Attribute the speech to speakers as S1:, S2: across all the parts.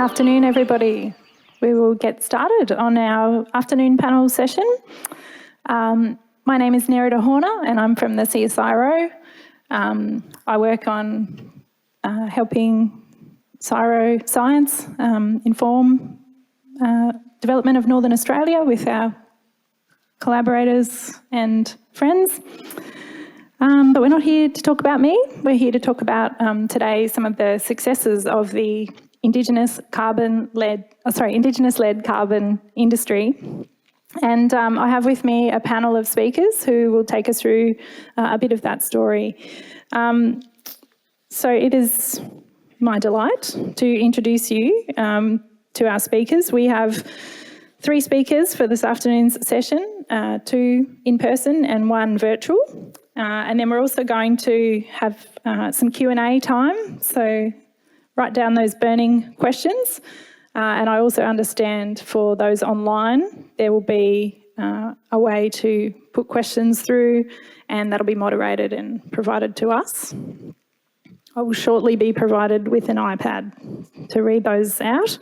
S1: afternoon, everybody. We will get started on our afternoon panel session. My name is Nerida Horner and I'm from the CSIRO. I work on helping CSIRO science inform development of Northern Australia with our collaborators and friends. But we're not here to talk about me. We're here to talk about today some of the successes of the Indigenous-led carbon industry. And I have with me a panel of speakers who will take us through a bit of that story. So it is my delight to introduce you to our speakers. We have 3 speakers for this afternoon's session, 2 in person and 1 virtual. And then we're also going to have some Q&A time, so write down those burning questions. And I also understand for those online, there will be a way to put questions through, and that'll be moderated and provided to us. I will shortly be provided with an iPad to read those out.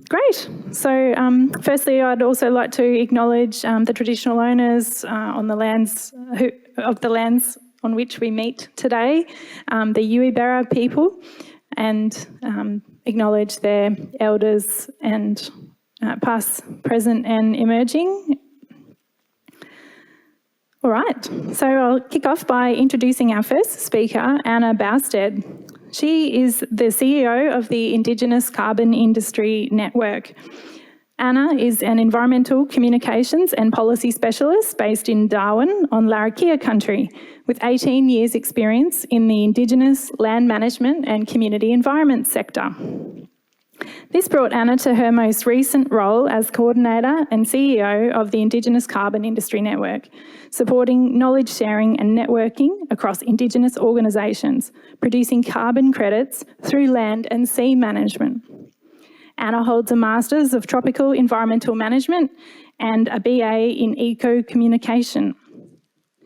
S1: Great. So firstly, I'd also like to acknowledge the traditional owners on the lands on which we meet today, the Yuwibera people, and acknowledge their elders and past, present and emerging. All right, so I'll kick off by introducing our first speaker, Anna Boustead. She is the CEO of the Indigenous Carbon Industry Network. Anna is an environmental communications and policy specialist based in Darwin on Larrakia country, with 18 years experience in the Indigenous land management and community environment sector. This brought Anna to her most recent role as coordinator and CEO of the Indigenous Carbon Industry Network, supporting knowledge sharing and networking across Indigenous organisations, producing carbon credits through land and sea management. Anna holds a Masters of Tropical Environmental Management and a BA in Eco-Communication.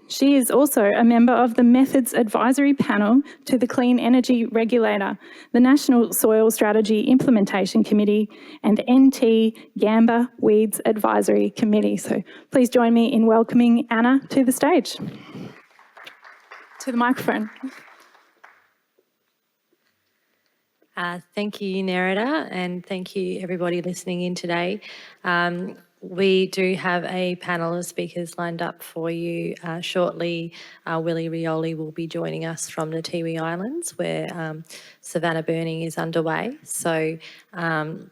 S1: She is also a member of the Methods Advisory Panel to the Clean Energy Regulator, the National Soil Strategy Implementation Committee, and the NT Gamba Weeds Advisory Committee. So please join me in welcoming Anna to the stage, to the microphone.
S2: Thank you, Nerida, and thank you everybody listening in today. We do have a panel of speakers lined up for you shortly. Willie Rioli will be joining us from the Tiwi Islands where savanna burning is underway. So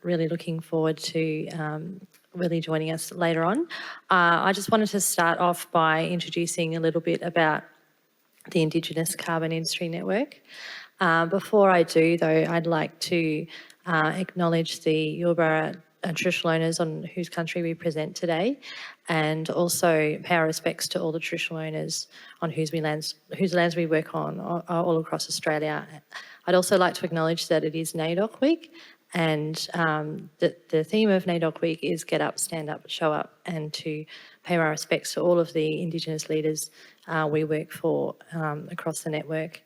S2: really looking forward to Willie joining us later on. I just wanted to start off by introducing a little bit about the Indigenous Carbon Industry Network. Before I do, though, I'd like to acknowledge the Yuwibera traditional owners on whose country we present today, and also pay our respects to all the traditional owners on whose lands we work on all across Australia. I'd also like to acknowledge that it is NAIDOC Week, and the theme of NAIDOC Week is Get Up, Stand Up, Show Up, and to pay our respects to all of the Indigenous leaders we work for across the network.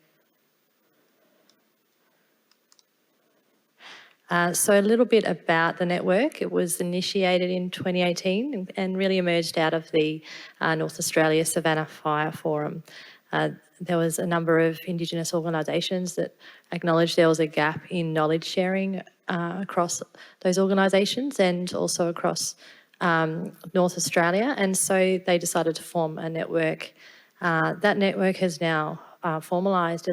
S2: So a little bit about the network. It was initiated in 2018 and really emerged out of the North Australia Savannah Fire Forum. There was a number of Indigenous organisations that acknowledged there was a gap in knowledge sharing across those organisations and also across North Australia, and so they decided to form a network. That network has now formalised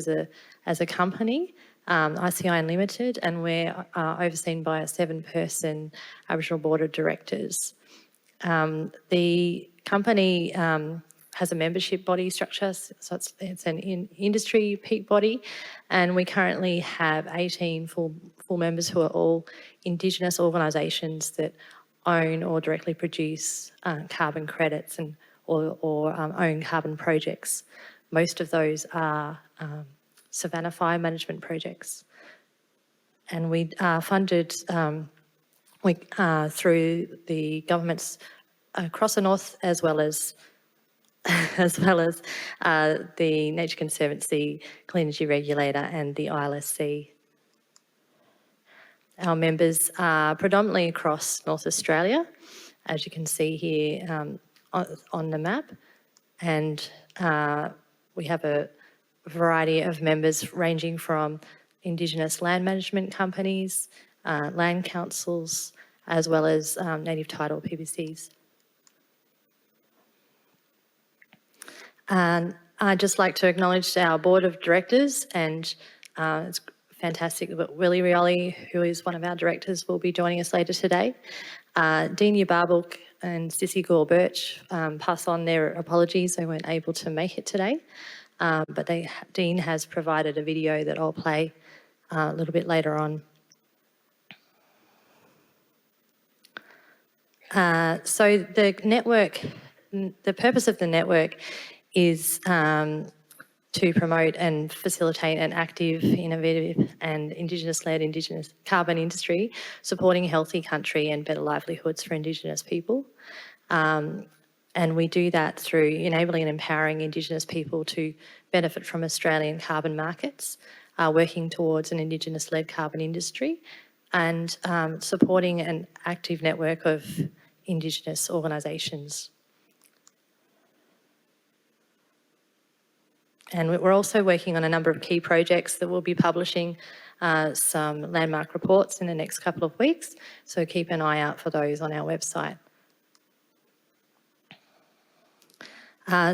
S2: as a company, ICIN Limited, and we're overseen by a 7-person Aboriginal Board of Directors. The company has a membership body structure, so it's an industry peak body, and we currently have 18 full members who are all Indigenous organisations that own or directly produce carbon credits or own carbon projects. Most of those are savanna fire management projects. And we are funded through the governments across the north, as well as the Nature Conservancy, Clean Energy Regulator and the ILSC. Our members are predominantly across North Australia, as you can see here on the map, and we have a variety of members ranging from Indigenous land management companies, land councils, as well as native title PBCs. And I'd just like to acknowledge our board of directors, and it's fantastic that Willie Rioli, who is one of our directors, will be joining us later today. Dean Yabarbuk and Sissy Gore-Birch pass on their apologies. They weren't able to make it today, but Dean has provided a video that I'll play a little bit later on. So the network, the purpose of the network is to promote and facilitate an active, innovative and Indigenous-led Indigenous carbon industry, supporting a healthy country and better livelihoods for Indigenous people. And we do that through enabling and empowering Indigenous people to benefit from Australian carbon markets, working towards an Indigenous-led carbon industry, and supporting an active network of Indigenous organisations. And we're also working on a number of key projects that we'll be publishing some landmark reports in the next couple of weeks, so keep an eye out for those on our website.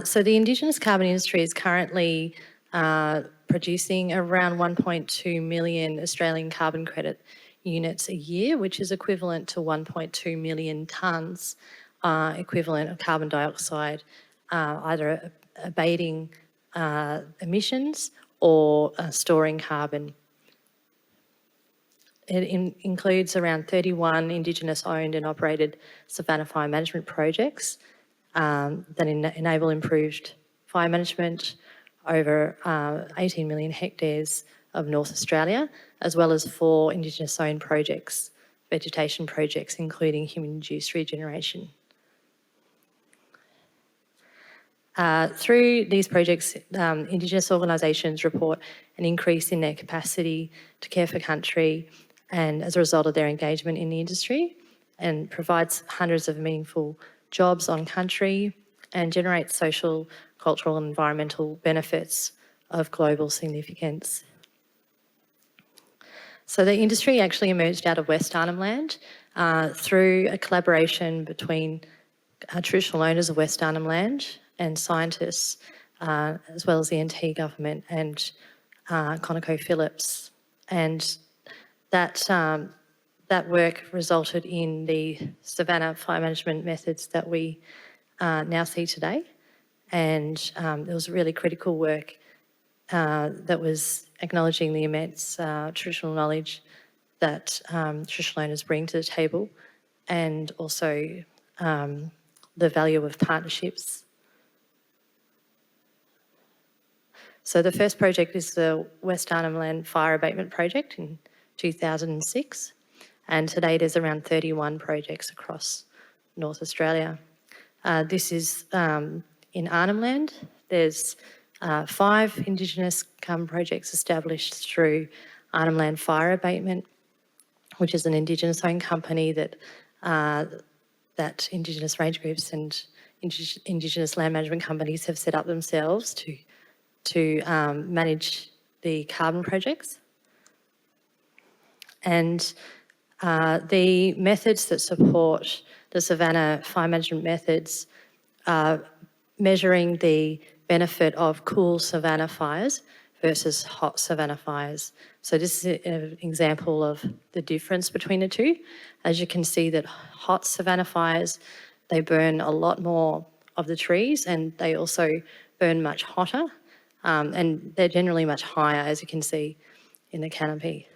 S2: So the Indigenous carbon industry is currently producing around 1.2 million Australian carbon credit units a year, which is equivalent to 1.2 million tonnes equivalent of carbon dioxide, either abating emissions or storing carbon. It includes around 31 Indigenous owned and operated savanna fire management projects that enable improved fire management over 18 million hectares of North Australia, as well as 4 Indigenous owned projects, vegetation projects, including human-induced regeneration. Through these projects, Indigenous organisations report an increase in their capacity to care for country, and as a result of their engagement in the industry, and provides hundreds of meaningful jobs on country and generates social, cultural and environmental benefits of global significance. So the industry actually emerged out of West Arnhem Land through a collaboration between traditional owners of West Arnhem Land and scientists, as well as the NT government and ConocoPhillips. And that work resulted in the savanna fire management methods that we now see today. And it was really critical work that was acknowledging the immense traditional knowledge that traditional owners bring to the table, and also the value of partnerships. So the first project is the West Arnhem Land Fire Abatement Project in 2006, and to date there's around 31 projects across North Australia. This is in Arnhem Land. There's 5 Indigenous carbon projects established through Arnhem Land Fire Abatement, which is an Indigenous-owned company that Indigenous range groups and Indigenous land management companies have set up themselves to manage the carbon projects. And the methods that support the savanna fire management methods are measuring the benefit of cool savanna fires versus hot savanna fires. So this is an example of the difference between the two. As you can see, that hot savanna fires, they burn a lot more of the trees, and they also burn much hotter, and they're generally much higher, as you can see in the canopy.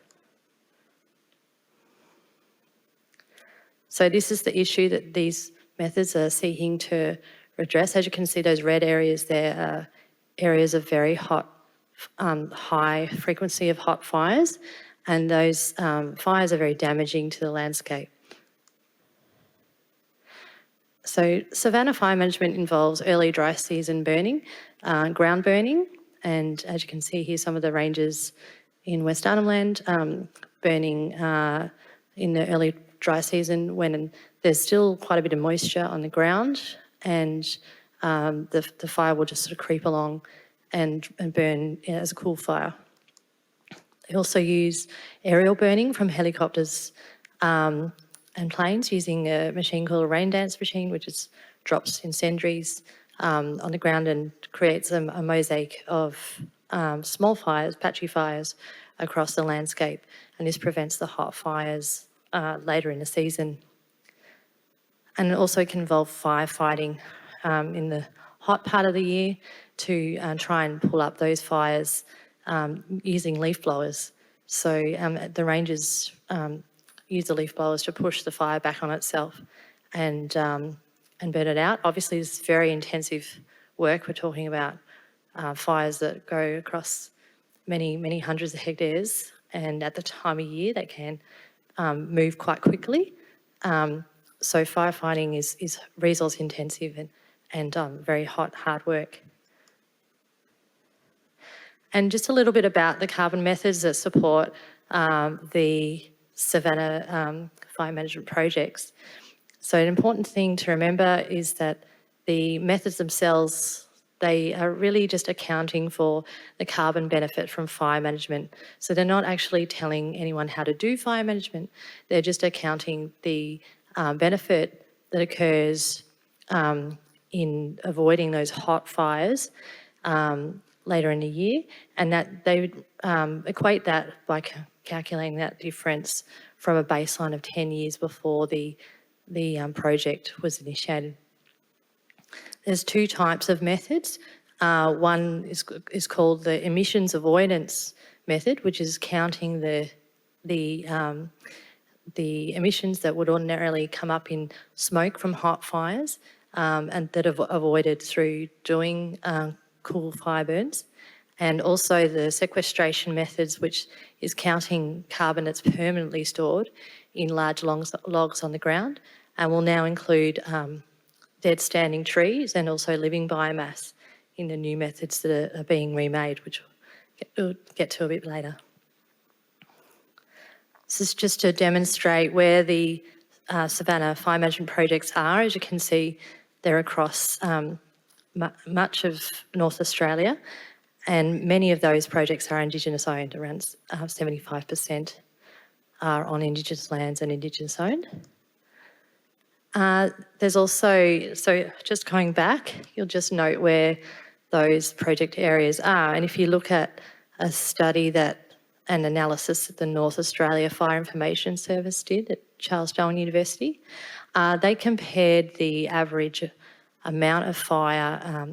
S2: So this is the issue that these methods are seeking to redress. As you can see, those red areas there are areas of very hot, high frequency of hot fires, and those fires are very damaging to the landscape. So savanna fire management involves early dry season burning, ground burning, and as you can see here, some of the ranges in West Arnhem Land burning in the early dry season when there's still quite a bit of moisture on the ground, and the fire will just sort of creep along and burn as a cool fire. They also use aerial burning from helicopters and planes using a machine called a rain dance machine, which is drops incendiaries on the ground and creates a mosaic of small fires, patchy fires, across the landscape. And this prevents the hot fires later in the season. And it also can involve firefighting in the hot part of the year to try and pull up those fires using leaf blowers. So the rangers use the leaf blowers to push the fire back on itself and burn it out. Obviously, it's very intensive work. We're talking about fires that go across many, many hundreds of hectares, and at the time of year they can move quite quickly. So firefighting is resource intensive and very hard work. And just a little bit about the carbon methods that support the Savannah fire management projects. So an important thing to remember is that the methods themselves, they are really just accounting for the carbon benefit from fire management. So they're not actually telling anyone how to do fire management, they're just accounting the benefit that occurs in avoiding those hot fires later in the year, and that they would equate that by calculating that difference from a baseline of 10 years before the project was initiated. There's two types of methods. One is called the emissions avoidance method, which is counting the emissions that would ordinarily come up in smoke from hot fires and that are avoided through doing cool fire burns, and also the sequestration methods, which is counting carbon that's permanently stored in large logs on the ground, and will now include dead standing trees and also living biomass in the new methods that are being remade, which we'll get to a bit later. This is just to demonstrate where the Savannah fire management projects are. As you can see, they're across much of North Australia, and many of those projects are Indigenous owned. Around 75% are on Indigenous lands and Indigenous owned. There's also, so just going back, you'll just note where those project areas are. And if you look at a study an analysis that the North Australia Fire Information Service did at Charles Darwin University, they compared the average amount of fire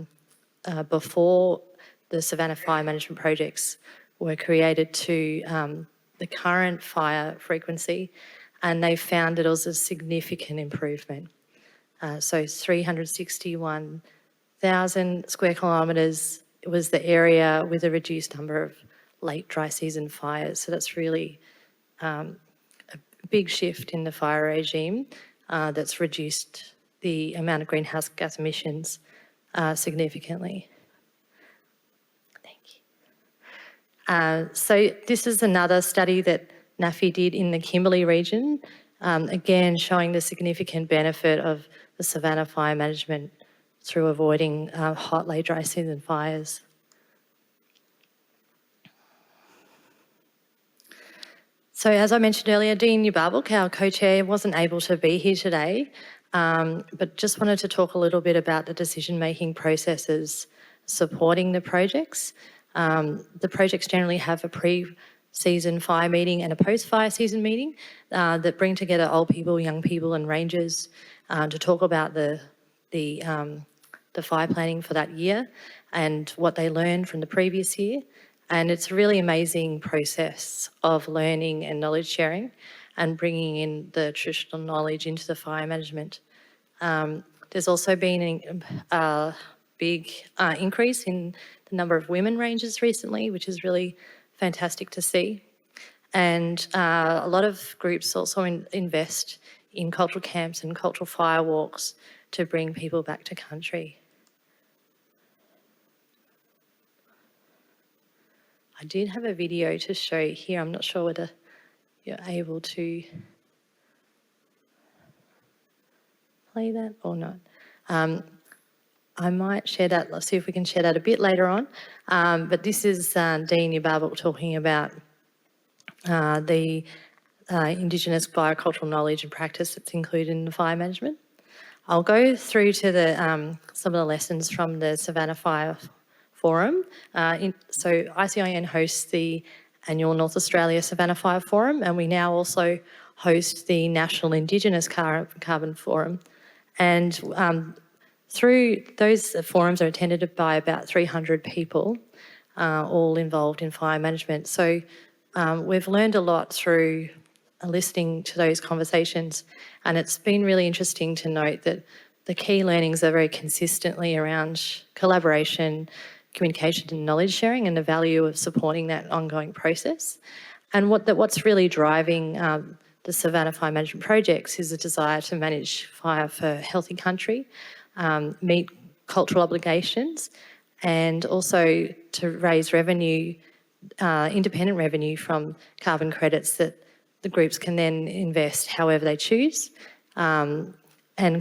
S2: before the Savannah fire management projects were created to the current fire frequency, and they found that it was a significant improvement. So 361,000 square kilometres was the area with a reduced number of late dry season fires. So that's really a big shift in the fire regime that's reduced the amount of greenhouse gas emissions significantly. Thank you. So this is another study that NAFI did in the Kimberley region, again showing the significant benefit of the Savannah fire management through avoiding hot late dry season fires. So as I mentioned earlier, Dean Yubabuk, our co-chair, wasn't able to be here today, but just wanted to talk a little bit about the decision-making processes supporting the projects. The projects generally have a pre-season fire meeting and a post-fire season meeting that bring together old people, young people and rangers to talk about the fire planning for that year and what they learned from the previous year. And it's a really amazing process of learning and knowledge sharing and bringing in the traditional knowledge into the fire management. There's also been a big increase in the number of women rangers recently, which is really fantastic to see. And a lot of groups also invest in cultural camps and cultural fire walks to bring people back to country. I did have a video to show here. I'm not sure whether you're able to play that or not. I might share that, let's see if we can share that a bit later on. But this is Dean Yababel talking about the Indigenous biocultural knowledge and practice that's included in the fire management. I'll go through to the some of the lessons from the Savannah Fire Forum. So ICIN hosts the annual North Australia Savannah Fire Forum, and we now also host the National Indigenous Carbon Forum. And through those forums are attended by about 300 people, all involved in fire management. So we've learned a lot through listening to those conversations, and it's been really interesting to note that the key learnings are very consistently around collaboration, communication and knowledge sharing, and the value of supporting that ongoing process. And what's really driving the Savannah Fire Management projects is a desire to manage fire for a healthy country, meet cultural obligations, and also to raise revenue, independent revenue from carbon credits that the groups can then invest however they choose, and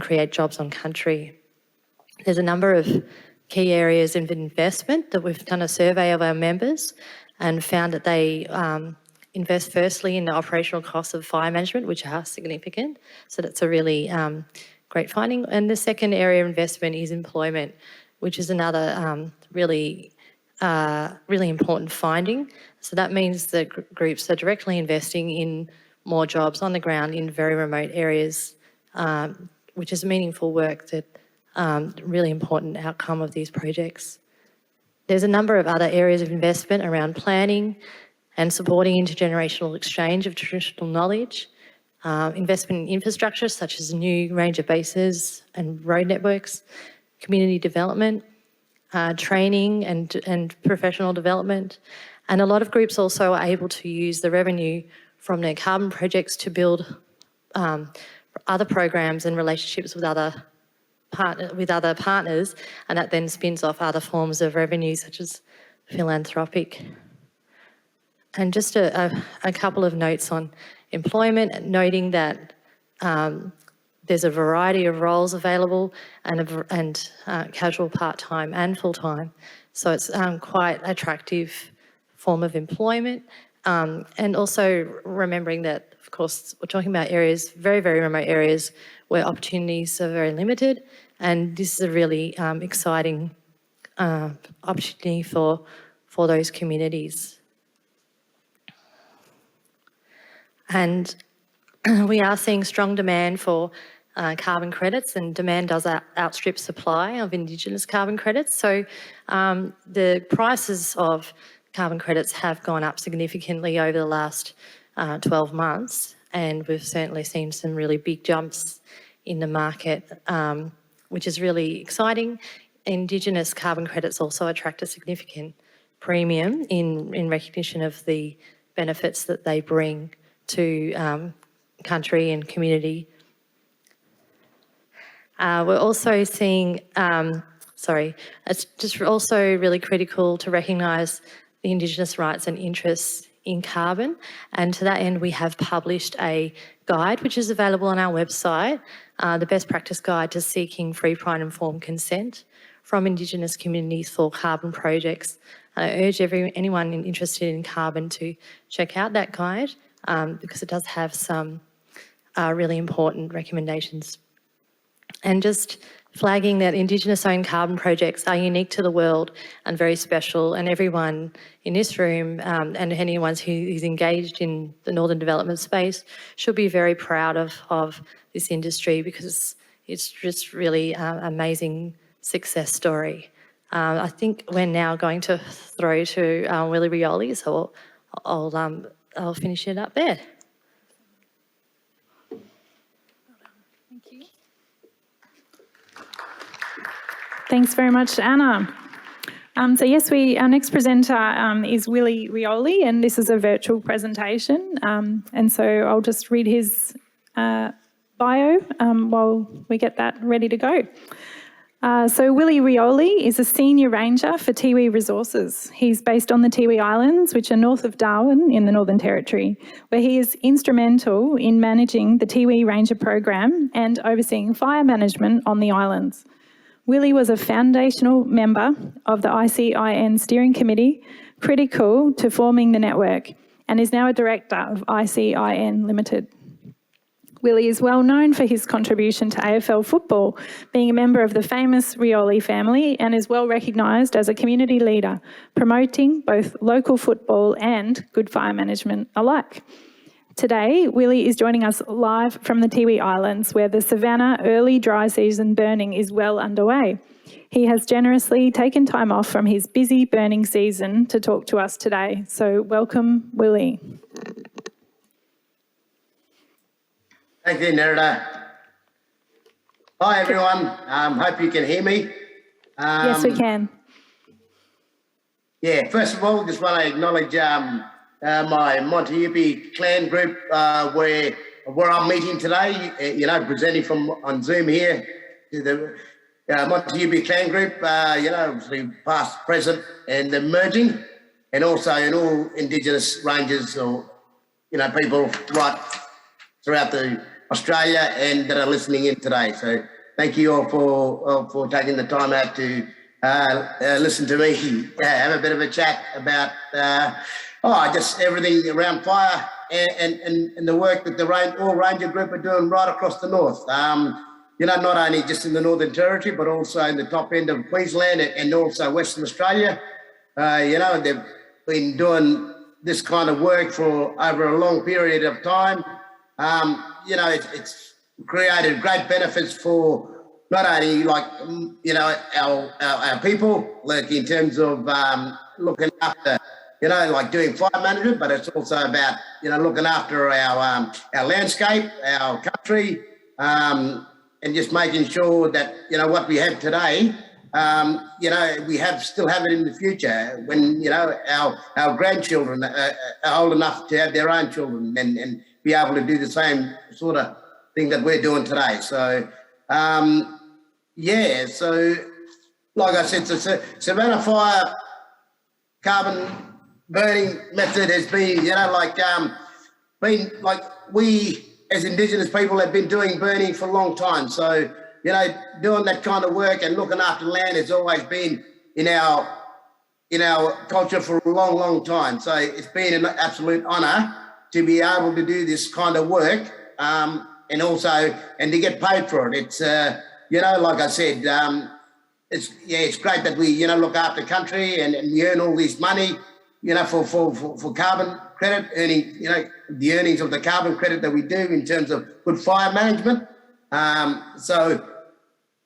S2: create jobs on country. There's a number of key areas of investment that we've done a survey of our members and found that they invest firstly in the operational costs of fire management, which are significant. So that's a really great finding. And the second area of investment is employment, which is another really important finding. So that means that groups are directly investing in more jobs on the ground in very remote areas, which is meaningful work that really important outcome of these projects. There's a number of other areas of investment around planning and supporting intergenerational exchange of traditional knowledge, investment in infrastructure such as a new ranger bases and road networks, community development, training and professional development. And a lot of groups also are able to use the revenue from their carbon projects to build other programs and relationships with other partners, and that then spins off other forms of revenue such as philanthropic. And just a couple of notes on employment, noting that there's a variety of roles available and casual part-time and full-time. So it's quite attractive form of employment. And also remembering that, of course, we're talking about areas, very, very remote areas where opportunities are very limited. And this is a really exciting opportunity for those communities. And we are seeing strong demand for carbon credits, and demand does outstrip supply of Indigenous carbon credits. So the prices of carbon credits have gone up significantly over the last 12 months, and we've certainly seen some really big jumps in the market, which is really exciting. Indigenous carbon credits also attract a significant premium in recognition of the benefits that they bring to country and community. We're also seeing, it's just also really critical to recognise the Indigenous rights and interests in carbon, and to that end we have published a guide which is available on our website, the Best Practice Guide to Seeking Free, Prior and Informed Consent from Indigenous Communities for Carbon Projects. And I urge anyone interested in carbon to check out that guide because it does have some really important recommendations. And just flagging that Indigenous-owned carbon projects are unique to the world and very special, and everyone in this room and anyone who is engaged in the Northern Development space should be very proud of this industry because it's just really an amazing success story. I think we're now going to throw to Willie Rioli, so I'll finish it up there.
S1: Thanks very much, Anna. So yes, our next presenter is Willie Rioli, and this is a virtual presentation. And so I'll just read his bio while we get that ready to go. So Willie Rioli is a Senior Ranger for Tiwi Resources. He's based on the Tiwi Islands, which are north of Darwin in the Northern Territory, where he is instrumental in managing the Tiwi Ranger program and overseeing fire management on the islands. Willie was a foundational member of the ICIN steering committee, critical to forming the network, and is now a director of ICIN Limited. Willie is well known for his contribution to AFL football, being a member of the famous Rioli family, and is well recognised as a community leader, promoting both local football and good fire management alike. Today, Willie is joining us live from the Tiwi Islands, where the Savannah early dry season burning is well underway. He has generously taken time off from his busy burning season to talk to us today. So welcome, Willie.
S3: Thank you, Nerida. Hi, everyone. Hope you can hear me.
S1: Yes, we can.
S3: Yeah, first of all, just want to acknowledge my Monteepi clan group where I'm meeting today, presenting from on Zoom here to the Monteepi clan group, obviously past, present and emerging, and also in all Indigenous ranges or, people right throughout Australia and that are listening in today. So thank you all for taking the time out to listen to me have a bit of a chat about just everything around fire and the work that all Ranger Group are doing right across the north. Not only just in the Northern Territory, but also in the top end of Queensland and also Western Australia. They've been doing this kind of work for over a long period of time. It's created great benefits for not only our people, like in terms of looking after, doing fire management, but it's also about, looking after our landscape, our country, and just making sure that, what we have today, we still have it in the future when, our grandchildren are old enough to have their own children and be able to do the same sort of thing that we're doing today. So, so like I said, so Savannah fire carbon burning method has been, we as Indigenous people have been doing burning for a long time. So, doing that kind of work and looking after land has always been in our culture for a long, long time. So it's been an absolute honour to be able to do this kind of work and to get paid for it. It's, like I said, it's great that we, look after country and we earn all this money, for carbon credit, earning, the earnings of the carbon credit that we do in terms of good fire management. So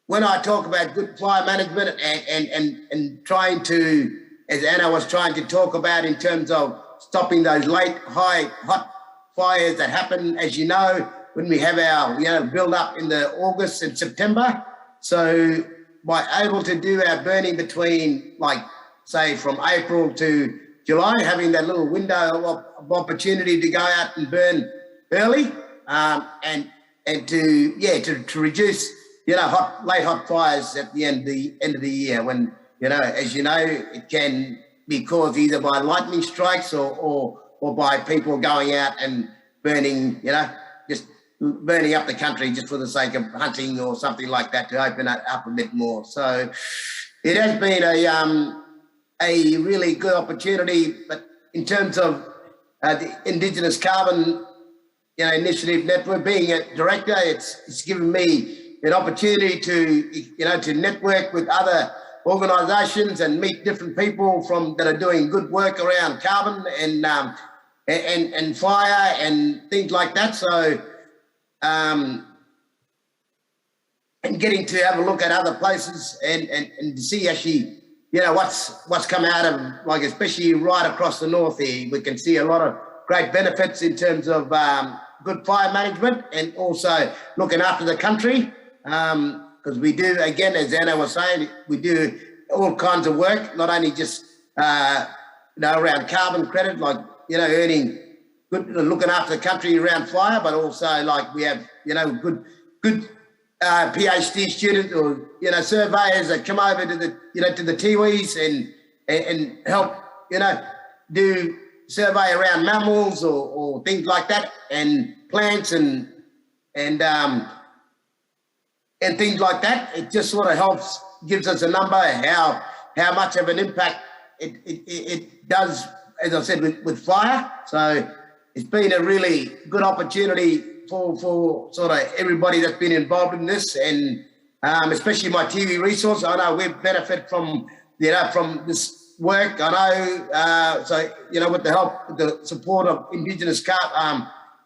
S3: when I talk about good fire management and trying to, as Anna was trying to talk about in terms of stopping those late, hot fires that happen, as you know, when we have our, build up in the August and September. So by able to do our burning between, say, from April to July, having that little window of opportunity to go out and burn early and to reduce, late hot fires at the end of the year when, as you know, it can be caused either by lightning strikes or by people going out and burning, just burning up the country just for the sake of hunting or something like that to open it up a bit more. So it has been a really good opportunity, but in terms of the Indigenous Carbon Initiative Network, being a director, it's given me an opportunity to network with other organisations and meet different people that are doing good work around carbon and fire and things like that. So, and getting to have a look at other places and to see actually, what's come out of, especially right across the north here, we can see a lot of great benefits in terms of good fire management and also looking after the country. Because we do, again, as Anna was saying, we do all kinds of work, not only just, around carbon credit, earning good, looking after the country around fire, but also we have, good PhD students or, surveyors that come over to the, to the tiwis and help, do survey around mammals or things like that, and plants and things like that. It just sort of helps, gives us a number how much of an impact it does, as I said, with fire. So it's been a really good opportunity for sort of everybody that's been involved in this, and especially my TV resource. I know we've benefited from from this work. I know, so with the help, with the support of Indigenous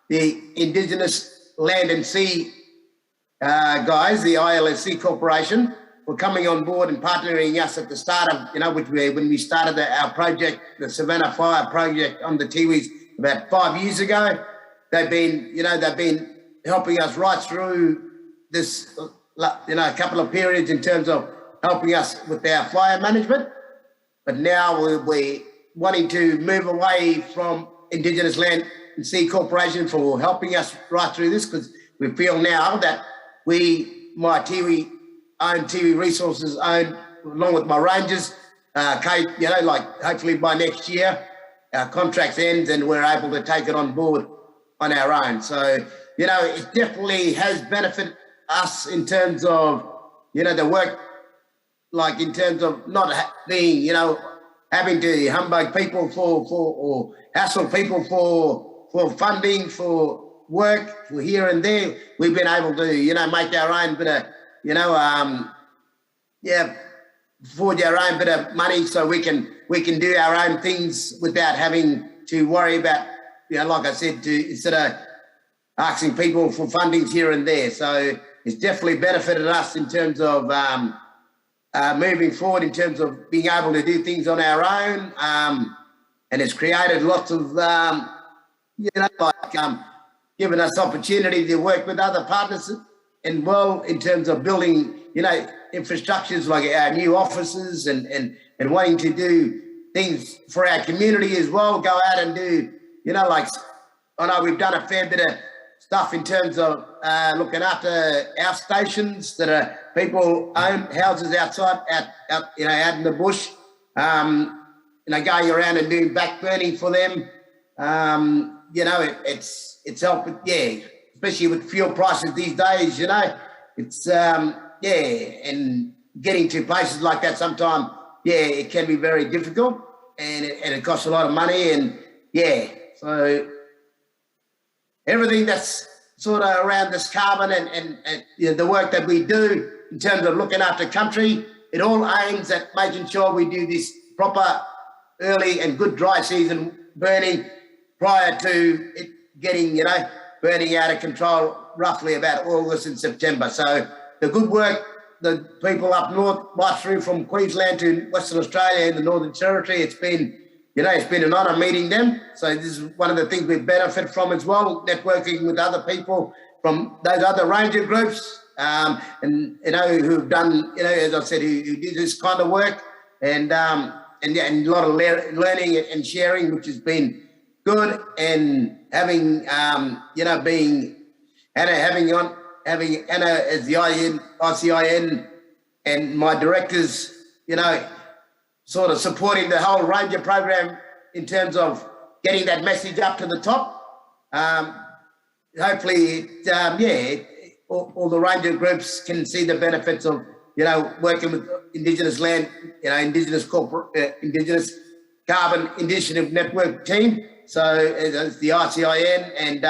S3: the Indigenous Land and Sea guys, the ILSC Corporation, for coming on board and partnering us at the start of, when we started our project, the Savannah Fire project on the Tiwis about 5 years ago. They've been helping us right through this, a couple of periods in terms of helping us with our fire management. But now we're wanting to move away from Indigenous Land and Sea Corporation for helping us right through this, because we feel now that my Tiwi resources along with my rangers, hopefully by next year, our contract ends and we're able to take it on board on our own. So, it definitely has benefited us in terms of, the work, like in terms of not being, having to humbug people or hassle people for funding, for work, for here and there. We've been able to, make our own bit of, forge our own bit of money so we can do our own things without having to worry about, like I said, instead of asking people for fundings here and there. So it's definitely benefited us in terms of moving forward, in terms of being able to do things on our own, and it's created lots of, given us opportunity to work with other partners, and in terms of building, infrastructures like our new offices and wanting to do things for our community as well, go out and do, I know we've done a fair bit of stuff in terms of looking after our stations that are people own houses outside, out in the bush, going around and doing back burning for them. It's helped, especially with fuel prices these days, it's, and getting to places like that sometimes, it can be very difficult, and it costs a lot of money, and so everything that's sort of around this carbon and the work that we do in terms of looking after country, it all aims at making sure we do this proper early and good dry season burning prior to it getting, burning out of control roughly about August and September. So the good work, the people up north, right through from Queensland to Western Australia and the Northern Territory, it's been an honour meeting them. So this is one of the things we benefit from as well, networking with other people from those other ranger groups, and who've done, as I said, who do this kind of work, and a lot of learning and sharing, which has been good, and having having Anna as the ICIN and my directors, sort of supporting the whole ranger program in terms of getting that message up to the top. Hopefully, all the ranger groups can see the benefits of, working with Indigenous land, Indigenous Carbon Initiative Network team. So it's the ICIN, and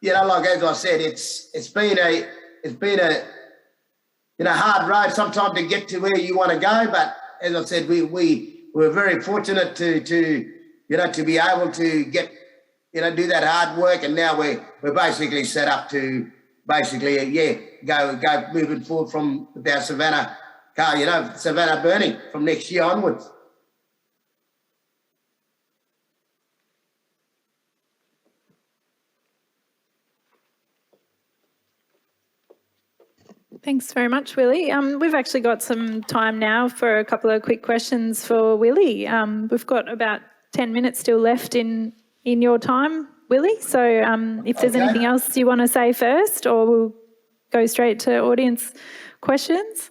S3: like as I said, it's been a hard road sometimes to get to where you want to go, but as I said, we're very fortunate to be able to get, do that hard work, and now we're basically set up to go moving forward from our Savannah Savannah burning from next year onwards.
S1: Thanks very much, Willie. We've actually got some time now for a couple of quick questions for Willie. We've got about 10 minutes still left in your time. Willie. So if there's anything else you want to say first, or we'll go straight to audience questions.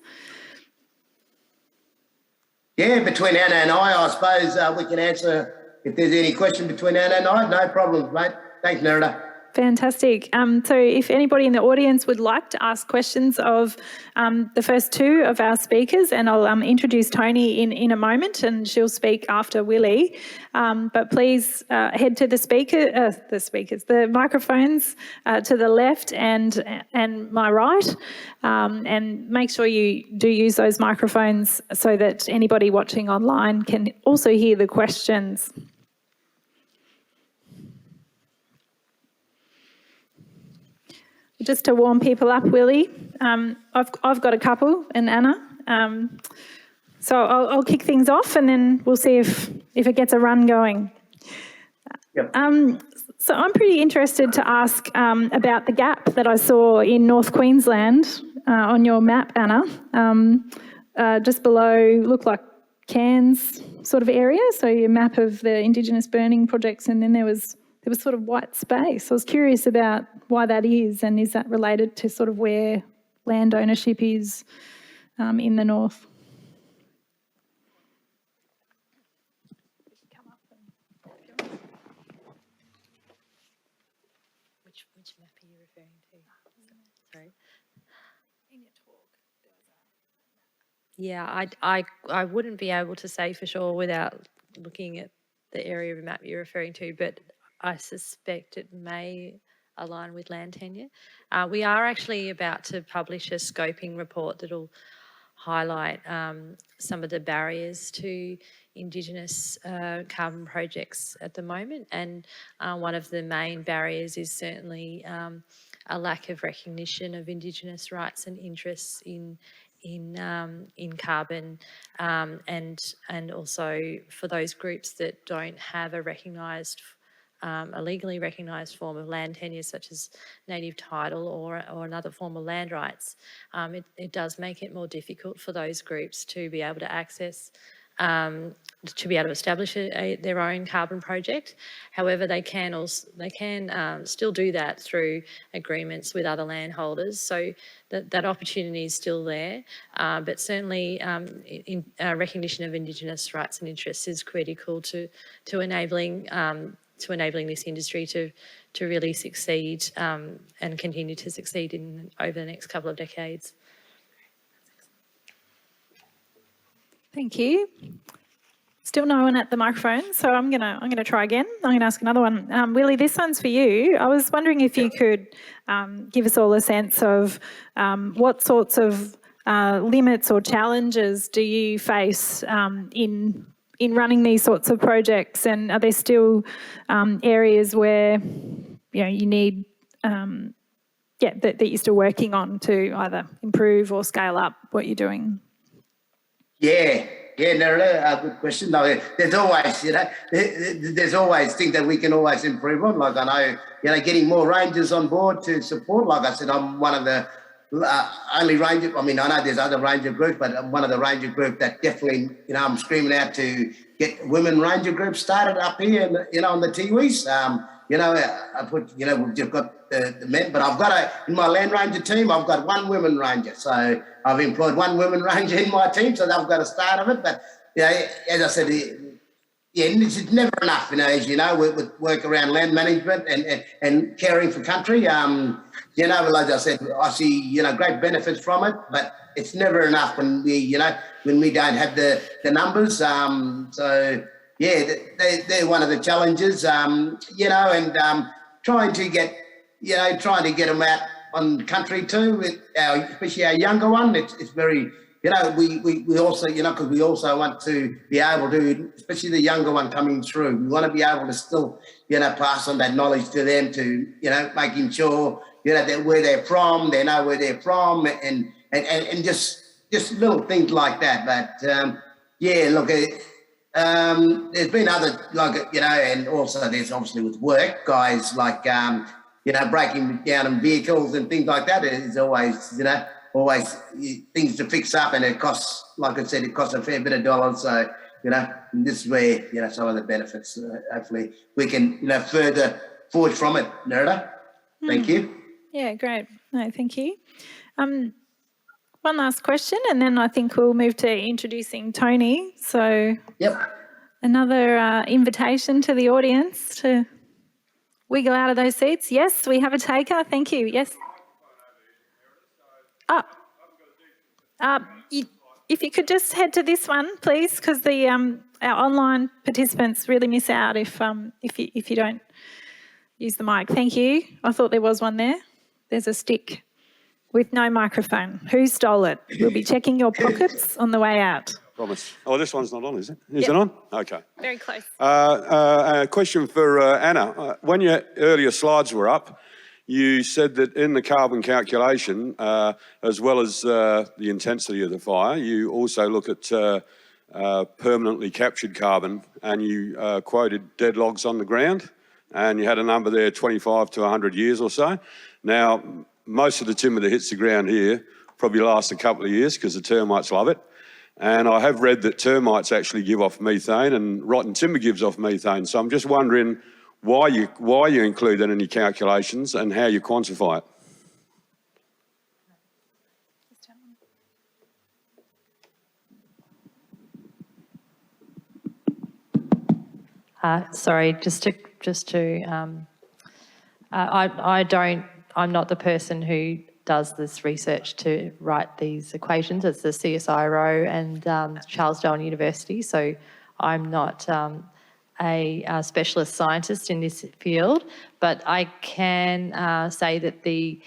S3: Yeah, between Anna and I suppose we can answer if there's any question between Anna and I. No problem, mate. Thanks, Nerida.
S1: Fantastic. So if anybody in the audience would like to ask questions of the first two of our speakers, and I'll introduce Toni in a moment, and she'll speak after Willie. But please head to the microphones to the left and my right, and make sure you do use those microphones so that anybody watching online can also hear the questions. Just to warm people up, Willie, I've got a couple, and Anna. So I'll kick things off, and then we'll see if it gets a run going.
S3: Yep.
S1: So I'm pretty interested to ask about the gap that I saw in North Queensland on your map, Anna, just below, looked like Cairns sort of area. So your map of the Indigenous burning projects, and then there was sort of white space. I was curious about why that is, and is that related to sort of where land ownership is in the north?
S2: Which map are you referring to? Sorry.
S1: In your talk, there was
S2: Yeah, I wouldn't be able to say for sure without looking at the area of the map you're referring to, but I suspect it may align with land tenure. We are actually about to publish a scoping report that'll highlight some of the barriers to Indigenous carbon projects at the moment, and one of the main barriers is certainly a lack of recognition of Indigenous rights and interests in carbon, and also for those groups that don't have a legally recognised form of land tenure, such as native title or another form of land rights. It does make it more difficult for those groups to be able to access, to be able to establish their own carbon project. However, they can still do that through agreements with other landholders. So that opportunity is still there, but certainly recognition of Indigenous rights and interests is critical to enabling this industry to really succeed and continue to succeed over the next couple of decades.
S1: Thank you. Still no one at the microphone, so I'm gonna try again. I'm gonna ask another one. Willie, this one's for you. I was wondering if you could give us all a sense of what sorts of limits or challenges do you face in running these sorts of projects, and are there still areas where you need that you're still working on to either improve or scale up what you're doing?
S3: Yeah, no, good question. No, there's always, there's always things that we can always improve on. Like I know, getting more rangers on board to support. Like I said, I'm one of the only ranger. I mean, I know there's other ranger groups, but I'm one of the ranger group that definitely, I'm screaming out to get women ranger groups started up here, on the Tiwis. I put, we've just got the men, but I've got in my land ranger team, I've got one women ranger. So I've employed one women ranger in my team, so they've got a start of it. But, as I said, it's never enough, as you know, with work around land management and caring for country. Like I said, I see, great benefits from it, but it's never enough when we don't have the numbers. So, yeah, they're one of the challenges, and trying to get them out on country too, especially our younger one. It's very, we also, because we also want to be able to, especially the younger one coming through, we want to be able to still, pass on that knowledge to them to, making sure, that where they're from, they know where they're from, and just little things like that. But, look, there's been other, and also there's obviously with work, guys like, breaking down in vehicles and things like that is always, always things to fix up, and it costs, like I said, it costs a fair bit of dollars. So, and this is where, some of the benefits, hopefully we can, further forge from it, Nerida. Thank you.
S1: Yeah, great. No, thank you. One last question, and then I think we'll move to introducing Toni. So another invitation to the audience to wiggle out of those seats. Yes, we have a taker. Thank you. Yes. If you could just head to this one, please, because the our online participants really miss out if you don't use the mic. Thank you. I thought there was one there. There's a stick with no microphone. Who stole it? We'll be checking your pockets on the way out.
S4: Promise. Oh, this one's not on, is it? Is it on? Okay.
S1: Very close.
S4: A question for Anna. When your earlier slides were up, you said that in the carbon calculation, as well as the intensity of the fire, you also look at permanently captured carbon, and you quoted dead logs on the ground, and you had a number there, 25 to 100 years or so. Now, most of the timber that hits the ground here probably lasts a couple of years because the termites love it. And I have read that termites actually give off methane and rotten timber gives off methane. So I'm just wondering why you include that in your calculations and how you quantify it.
S2: Sorry, I'm not the person who does this research to write these equations. It's the CSIRO and Charles Darwin University. So I'm not a specialist scientist in this field, but I can say that the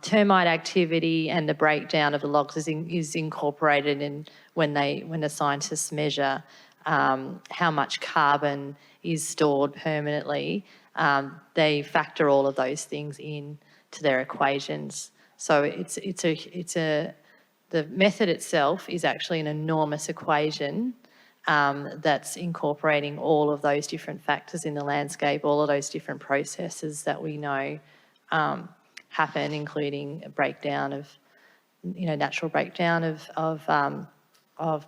S2: termite activity and the breakdown of the logs is incorporated in when the scientists measure how much carbon is stored permanently. They factor all of those things in to their equations. So the method itself is actually an enormous equation that's incorporating all of those different factors in the landscape, all of those different processes that we know happen, including a breakdown of, natural breakdown of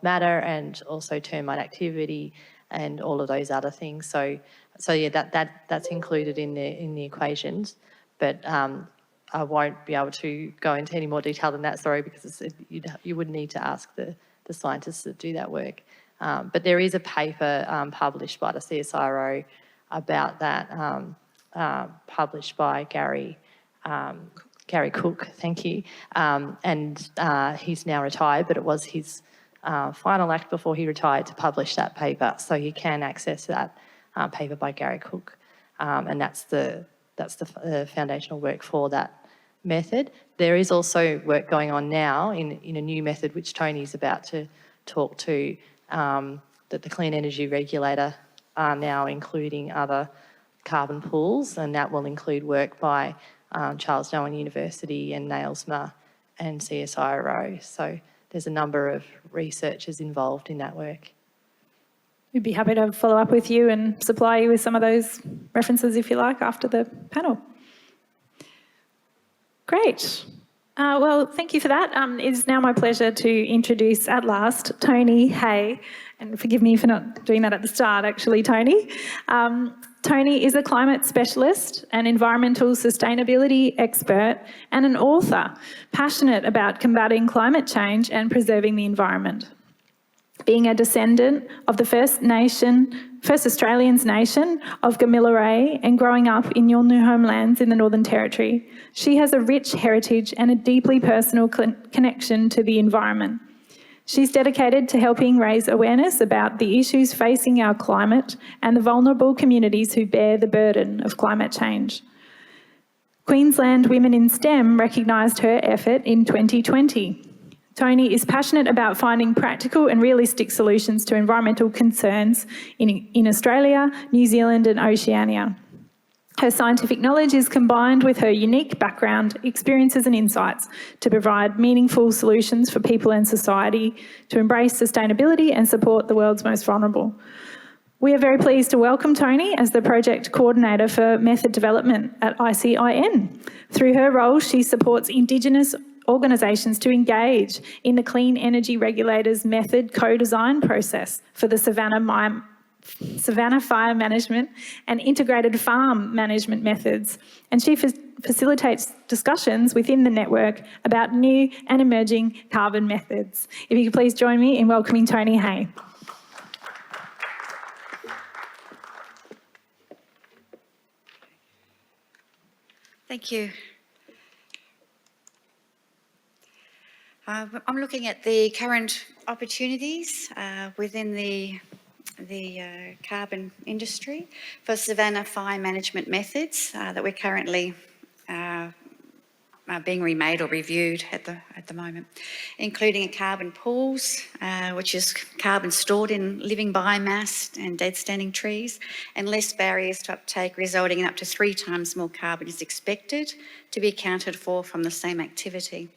S2: matter, and also termite activity and all of those other things. So yeah, that's included in the equations, but I won't be able to go into any more detail than that, sorry, because you would need to ask the scientists that do that work. But there is a paper published by the CSIRO about that, published by Gary Cook, thank you. And he's now retired, but it was his final act before he retired to publish that paper. So you can access that paper by Gary Cook, and that's the foundational work for that method. There is also work going on now in a new method which Toni's about to talk to, that the Clean Energy Regulator are now including other carbon pools, and that will include work by Charles Darwin University and NAILSMA and CSIRO. So there's a number of researchers involved in that work.
S1: We'd be happy to follow up with you and supply you with some of those references if you like after the panel. Great. Well, thank you for that. It is now my pleasure to introduce at last Toni Hay, and forgive me for not doing that at the start actually, Toni. Toni is a climate specialist, an environmental sustainability expert and an author, passionate about combating climate change and preserving the environment. Being a descendant of the first Australians nation of Gamilaroi and growing up in Yolngu homelands in the Northern Territory, she has a rich heritage and a deeply personal connection to the environment. She's dedicated to helping raise awareness about the issues facing our climate and the vulnerable communities who bear the burden of climate change. Queensland Women in STEM recognised her effort in 2020. Toni is passionate about finding practical and realistic solutions to environmental concerns in Australia, New Zealand and Oceania. Her scientific knowledge is combined with her unique background, experiences and insights to provide meaningful solutions for people and society to embrace sustainability and support the world's most vulnerable. We are very pleased to welcome Toni as the project coordinator for method development at ICIN. Through her role, she supports Indigenous organisations to engage in the Clean Energy Regulator's method co-design process for the Savannah Savannah fire management and integrated farm management methods. And she facilitates discussions within the network about new and emerging carbon methods. If you could please join me in welcoming Toni Hay.
S5: Thank you. I'm looking at the current opportunities within the carbon industry for Savannah fire management methods that we're currently being remade or reviewed at the moment, including carbon pools, which is carbon stored in living biomass and dead standing trees, and less barriers to uptake, resulting in up to 3 times more carbon is expected to be accounted for from the same activity.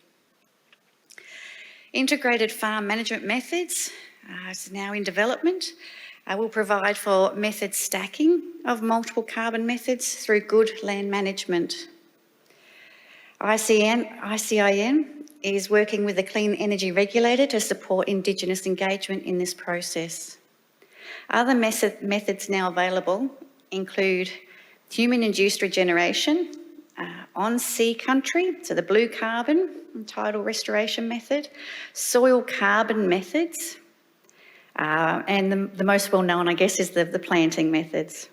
S5: Integrated farm management methods is now in development. Will provide for method stacking of multiple carbon methods through good land management. ICIN is working with the Clean Energy Regulator to support Indigenous engagement in this process. Other methods now available include human-induced regeneration, on sea country, so the blue carbon and tidal restoration method, soil carbon methods, and the most well-known, I guess, is the planting methods.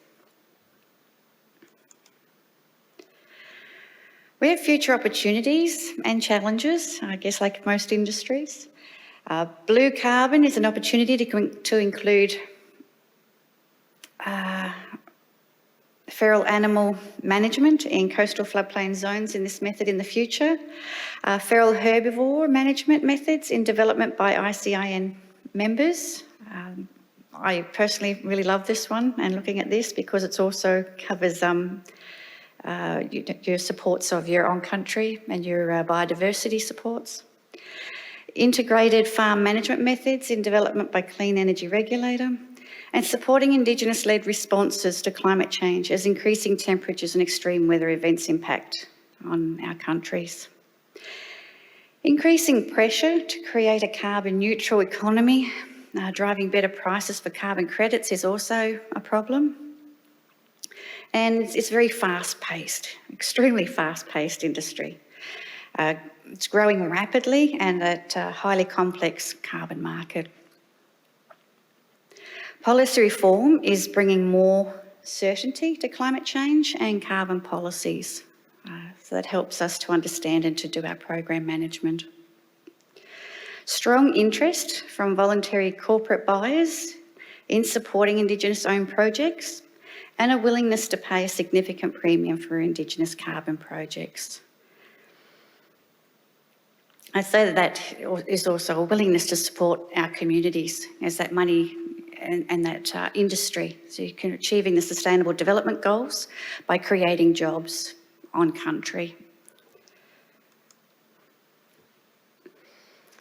S5: We have future opportunities and challenges, I guess, like most industries. Blue carbon is an opportunity to include feral animal management in coastal floodplain zones in this method in the future. Feral herbivore management methods in development by ICIN members. I personally really love this one and looking at this because it also covers your supports of your on-country and your biodiversity supports. Integrated farm management methods in development by Clean Energy Regulator, and supporting Indigenous-led responses to climate change as increasing temperatures and extreme weather events impact on our countries. Increasing pressure to create a carbon-neutral economy, driving better prices for carbon credits is also a problem. And it's very fast-paced, extremely fast-paced industry. It's growing rapidly and at a highly complex carbon market. Policy reform is bringing more certainty to climate change and carbon policies. So that helps us to understand and to do our program management. Strong interest from voluntary corporate buyers in supporting Indigenous-owned projects, and a willingness to pay a significant premium for Indigenous carbon projects. I'd say that is also a willingness to support our communities as that money and that industry, so you can achieving the Sustainable Development Goals by creating jobs on country.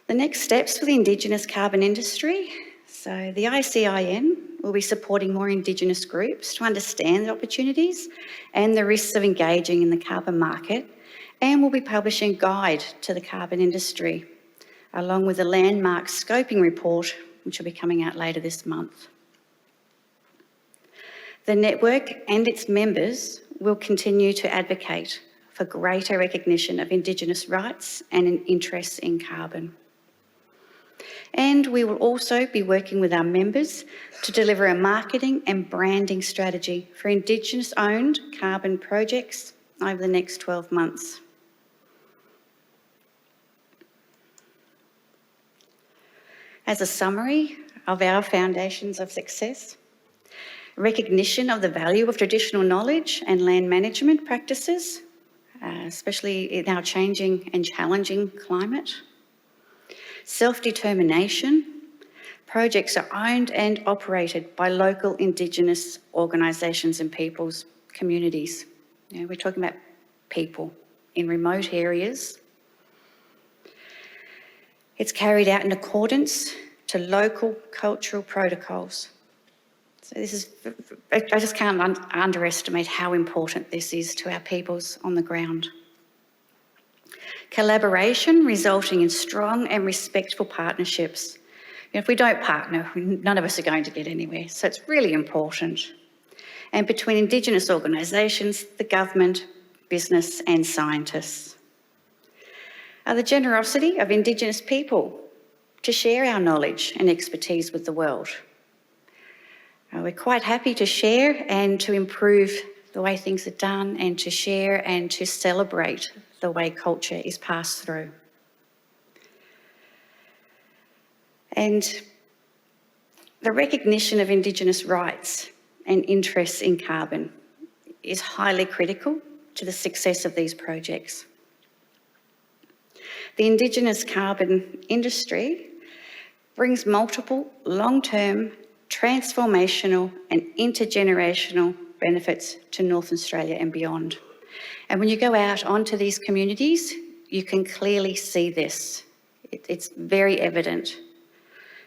S5: The next steps for the Indigenous carbon industry. So the ICIN will be supporting more Indigenous groups to understand the opportunities and the risks of engaging in the carbon market, and will be publishing a guide to the carbon industry, along with a landmark scoping report, which will be coming out later this month. The network and its members will continue to advocate for greater recognition of Indigenous rights and interests in carbon. And we will also be working with our members to deliver a marketing and branding strategy for Indigenous-owned carbon projects over the next 12 months. As a summary of our foundations of success, recognition of the value of traditional knowledge and land management practices, especially in our changing and challenging climate. Self-determination. Projects are owned and operated by local Indigenous organisations and people's communities. You know, we're talking about people in remote areas. It's carried out in accordance to local cultural protocols. So this is, I just can't underestimate how important this is to our peoples on the ground. Collaboration resulting in strong and respectful partnerships. If we don't partner, none of us are going to get anywhere. So it's really important. And between Indigenous organisations, the government, business and scientists. The generosity of Indigenous people to share our knowledge and expertise with the world. We're quite happy to share and to improve the way things are done, and to share and to celebrate the way culture is passed through. And the recognition of Indigenous rights and interests in carbon is highly critical to the success of these projects. The Indigenous carbon industry brings multiple long-term, transformational and intergenerational benefits to North Australia and beyond. And when you go out onto these communities, you can clearly see this. It's very evident.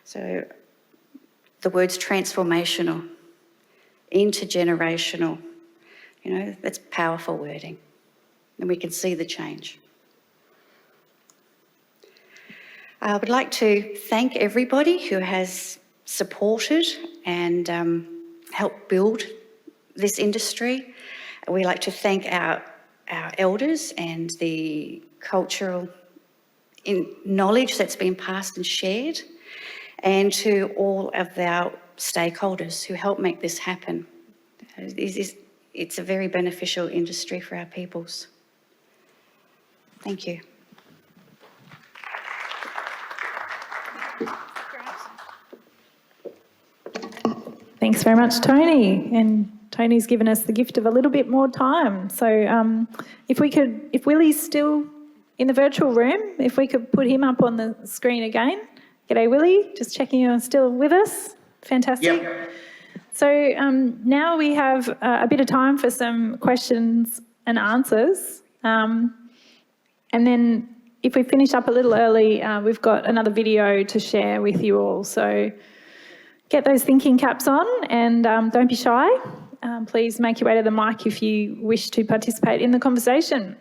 S5: So the words transformational, intergenerational, that's powerful wording. And we can see the change. I would like to thank everybody who has supported and helped build this industry. We like to thank our elders and the cultural knowledge that's been passed and shared, and to all of our stakeholders who help make this happen. It's a very beneficial industry for our peoples. Thank you.
S1: Thanks very much, Toni. And Toni's given us the gift of a little bit more time. So if Willie's still in the virtual room, if we could put him up on the screen again. G'day, Willie. Just checking you're still with us. Fantastic.
S3: Yep.
S1: So now we have a bit of time for some questions and answers. And then if we finish up a little early, we've got another video to share with you all. So get those thinking caps on and don't be shy. Please make your way to the mic if you wish to participate in the conversation.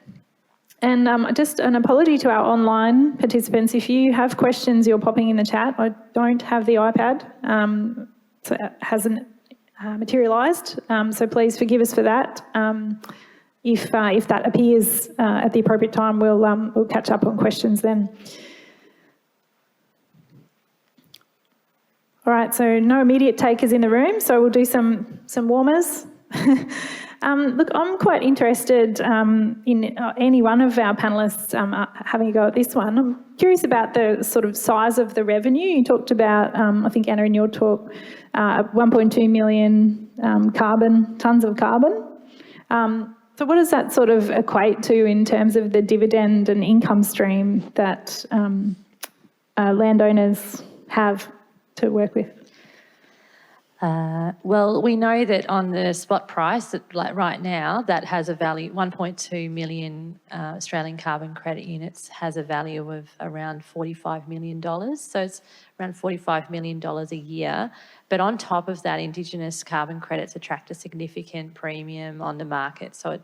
S1: And just an apology to our online participants. If you have questions you're popping in the chat, I don't have the iPad, so it hasn't materialised. So please forgive us for that. If that appears at the appropriate time, we'll catch up on questions then. All right, so no immediate takers in the room, so we'll do some warmers. Look, I'm quite interested in any one of our panellists having a go at this one. I'm curious about the sort of size of the revenue. You talked about, I think, Anna, in your talk, 1.2 million tonnes of carbon. So what does that sort of equate to in terms of the dividend and income stream that landowners have to work with?
S2: Well, we know that on the spot price, like right now, that has a value, 1.2 million Australian carbon credit units has a value of around $45 million. So it's around $45 million a year. But on top of that, Indigenous carbon credits attract a significant premium on the market. So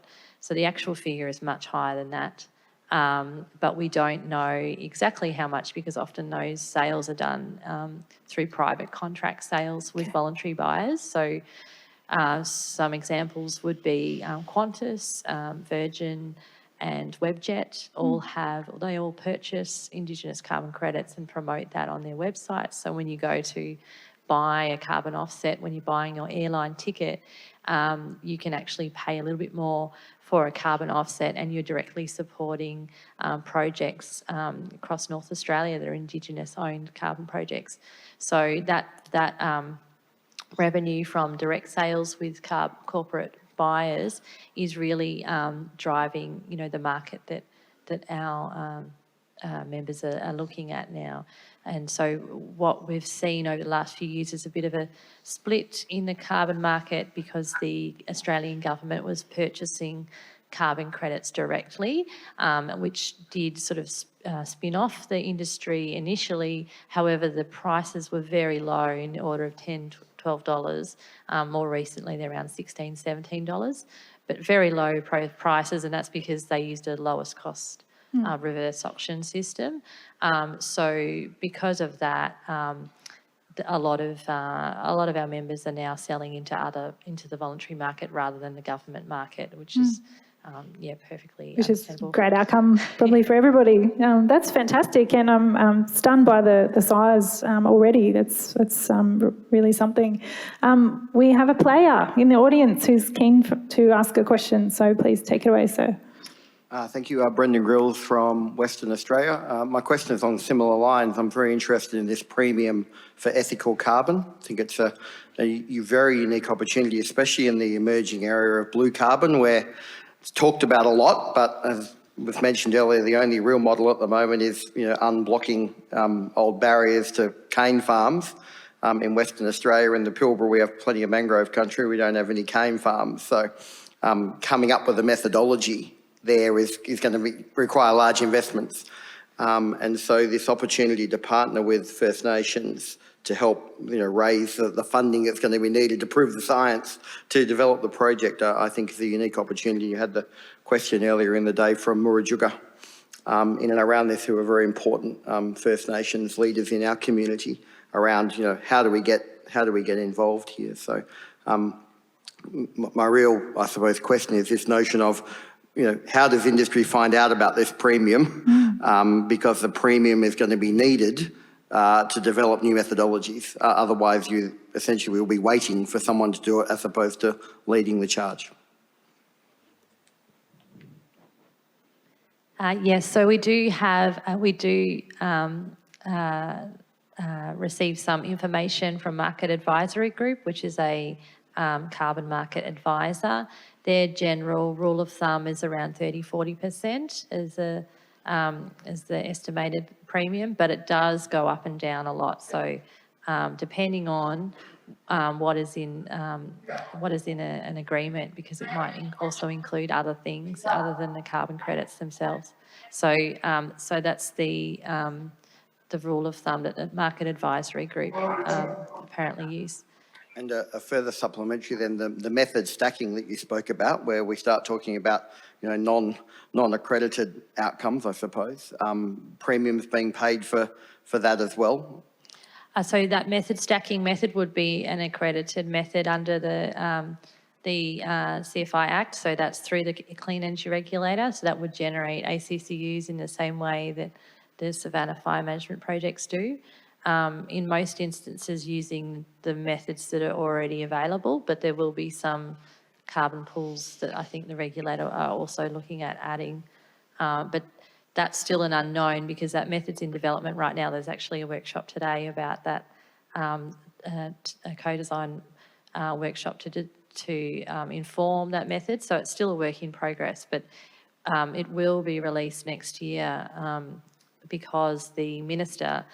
S2: the actual figure is much higher than that. But we don't know exactly how much, because often those sales are done through private contract sales with voluntary buyers. So some examples would be Qantas, Virgin and Webjet they all purchase Indigenous carbon credits and promote that on their website. So when you go to buy a carbon offset, when you're buying your airline ticket, you can actually pay a little bit more for a carbon offset, and you're directly supporting projects across North Australia that are Indigenous-owned carbon projects. So that revenue from direct sales with corporate buyers is really driving, the market that our members are looking at now. And so what we've seen over the last few years is a bit of a split in the carbon market, because the Australian government was purchasing carbon credits directly, which did sort of spin off the industry initially. However, the prices were very low, in the order of $10, $12. More recently, they're around $16, $17, but very low prices, and that's because they used a lowest cost reverse auction system. So because of that, a lot of our members are now selling into the voluntary market rather than the government market, which is perfectly
S1: Which is a
S2: understandable.
S1: great outcome probably for everybody. That's fantastic, and I'm stunned by the size already. That's really something. We have a player in the audience who's keen to ask a question, so please take it away, sir.
S6: Thank you. Brendan Grills from Western Australia. My question is on similar lines. I'm very interested in this premium for ethical carbon. I think it's a very unique opportunity, especially in the emerging area of blue carbon, where it's talked about a lot, but as was mentioned earlier, the only real model at the moment is unblocking old barriers to cane farms. In Western Australia, in the Pilbara, we have plenty of mangrove country. We don't have any cane farms. So coming up with a methodology there is going to require large investments. And so this opportunity to partner with First Nations to help raise the funding that's going to be needed to prove the science to develop the project, I think is a unique opportunity. You had the question earlier in the day from Murujuga in and around this, who are very important First Nations leaders in our community around how do we get involved here. So my real, I suppose, question is this notion of how does industry find out about this premium? Because the premium is going to be needed to develop new methodologies. Otherwise, you essentially will be waiting for someone to do it as opposed to leading the charge.
S2: Yes, so we do receive some information from Market Advisory Group, which is a carbon market advisor. Their general rule of thumb is around 30-40% as the estimated premium, but it does go up and down a lot. So depending on what is in an agreement, because it might also include other things other than the carbon credits themselves. So that's the rule of thumb that the Market Advisory Group apparently use.
S6: And a further supplementary then, the method stacking that you spoke about, where we start talking about non-accredited outcomes, I suppose, premiums being paid for that as well.
S2: So that stacking method would be an accredited method under the CFI Act. So that's through the Clean Energy Regulator. So that would generate ACCUs in the same way that the Savannah Fire Management projects do. In most instances using the methods that are already available, but there will be some carbon pools that I think the regulator are also looking at adding. But that's still an unknown because that method's in development right now. There's actually a workshop today about that, a co-design workshop to inform that method. So it's still a work in progress, but it will be released next year because the Minister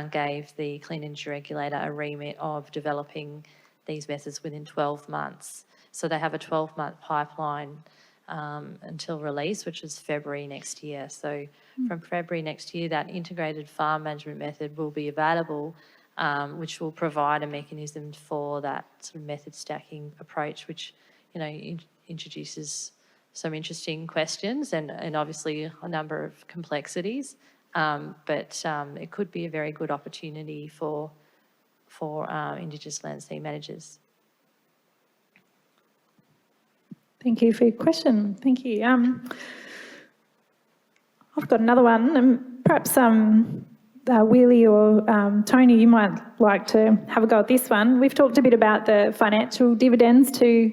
S2: gave the Clean Energy Regulator a remit of developing these methods within 12 months. So they have a 12-month pipeline until release, which is February next year. So from February next year, that integrated farm management method will be available, which will provide a mechanism for that sort of method stacking approach, which introduces some interesting questions and obviously a number of complexities. But it could be a very good opportunity for Indigenous land sea managers.
S1: Thank you for your question. Thank you. I've got another one, and perhaps Willie or Toni, you might like to have a go at this one. We've talked a bit about the financial dividends to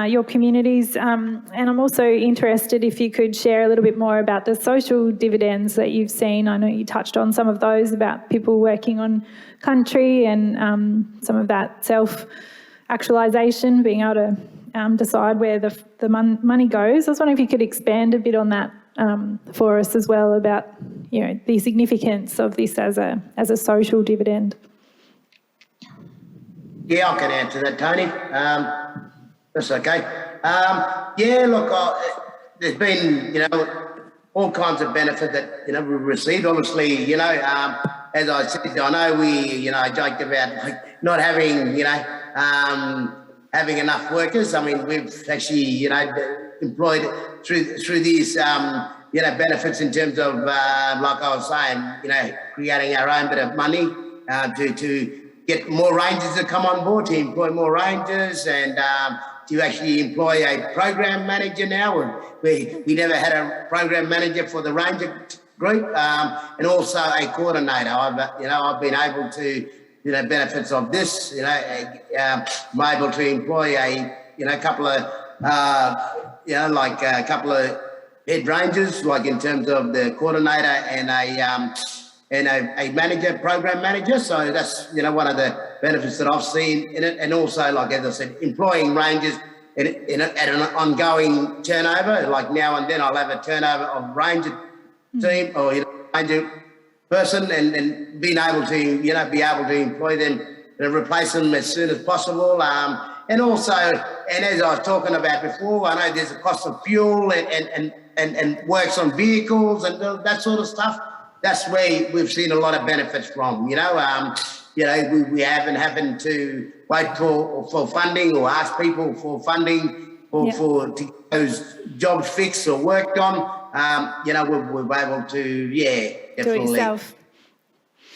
S1: your communities, and I'm also interested if you could share a little bit more about the social dividends that you've seen. I know you touched on some of those about people working on country and some of that self-actualisation, being able to decide where the money goes. I was wondering if you could expand a bit on that for us as well about the significance of this as a social dividend.
S3: Yeah, I can answer that, Toni. That's okay. Yeah, look, there's been, all kinds of benefit that, we've received. Obviously, as I said, I know we, joked about not having, having enough workers. I mean, we've actually, employed through these, benefits in terms of, like I was saying, creating our own bit of money to get more rangers to come on board, to employ more rangers, and to actually employ a program manager now. We never had a program manager for the ranger group, and also a coordinator. I've been able to, benefits of this. I'm able to employ a couple of a couple of head rangers, like in terms of the coordinator and a manager, program manager. So that's one of the benefits that I've seen in it, and also, like as I said, employing rangers at an ongoing turnover. Like now and then, I'll have a turnover of ranger team or ranger person, and being able to be able to employ them and replace them as soon as possible. And also, and as I was talking about before, I know there's a cost of fuel and works on vehicles and that sort of stuff. That's where we've seen a lot of benefits from. We haven't having to wait for funding or ask people for funding for to get those jobs fixed or worked on. We're able to, definitely.
S1: Do it yourself.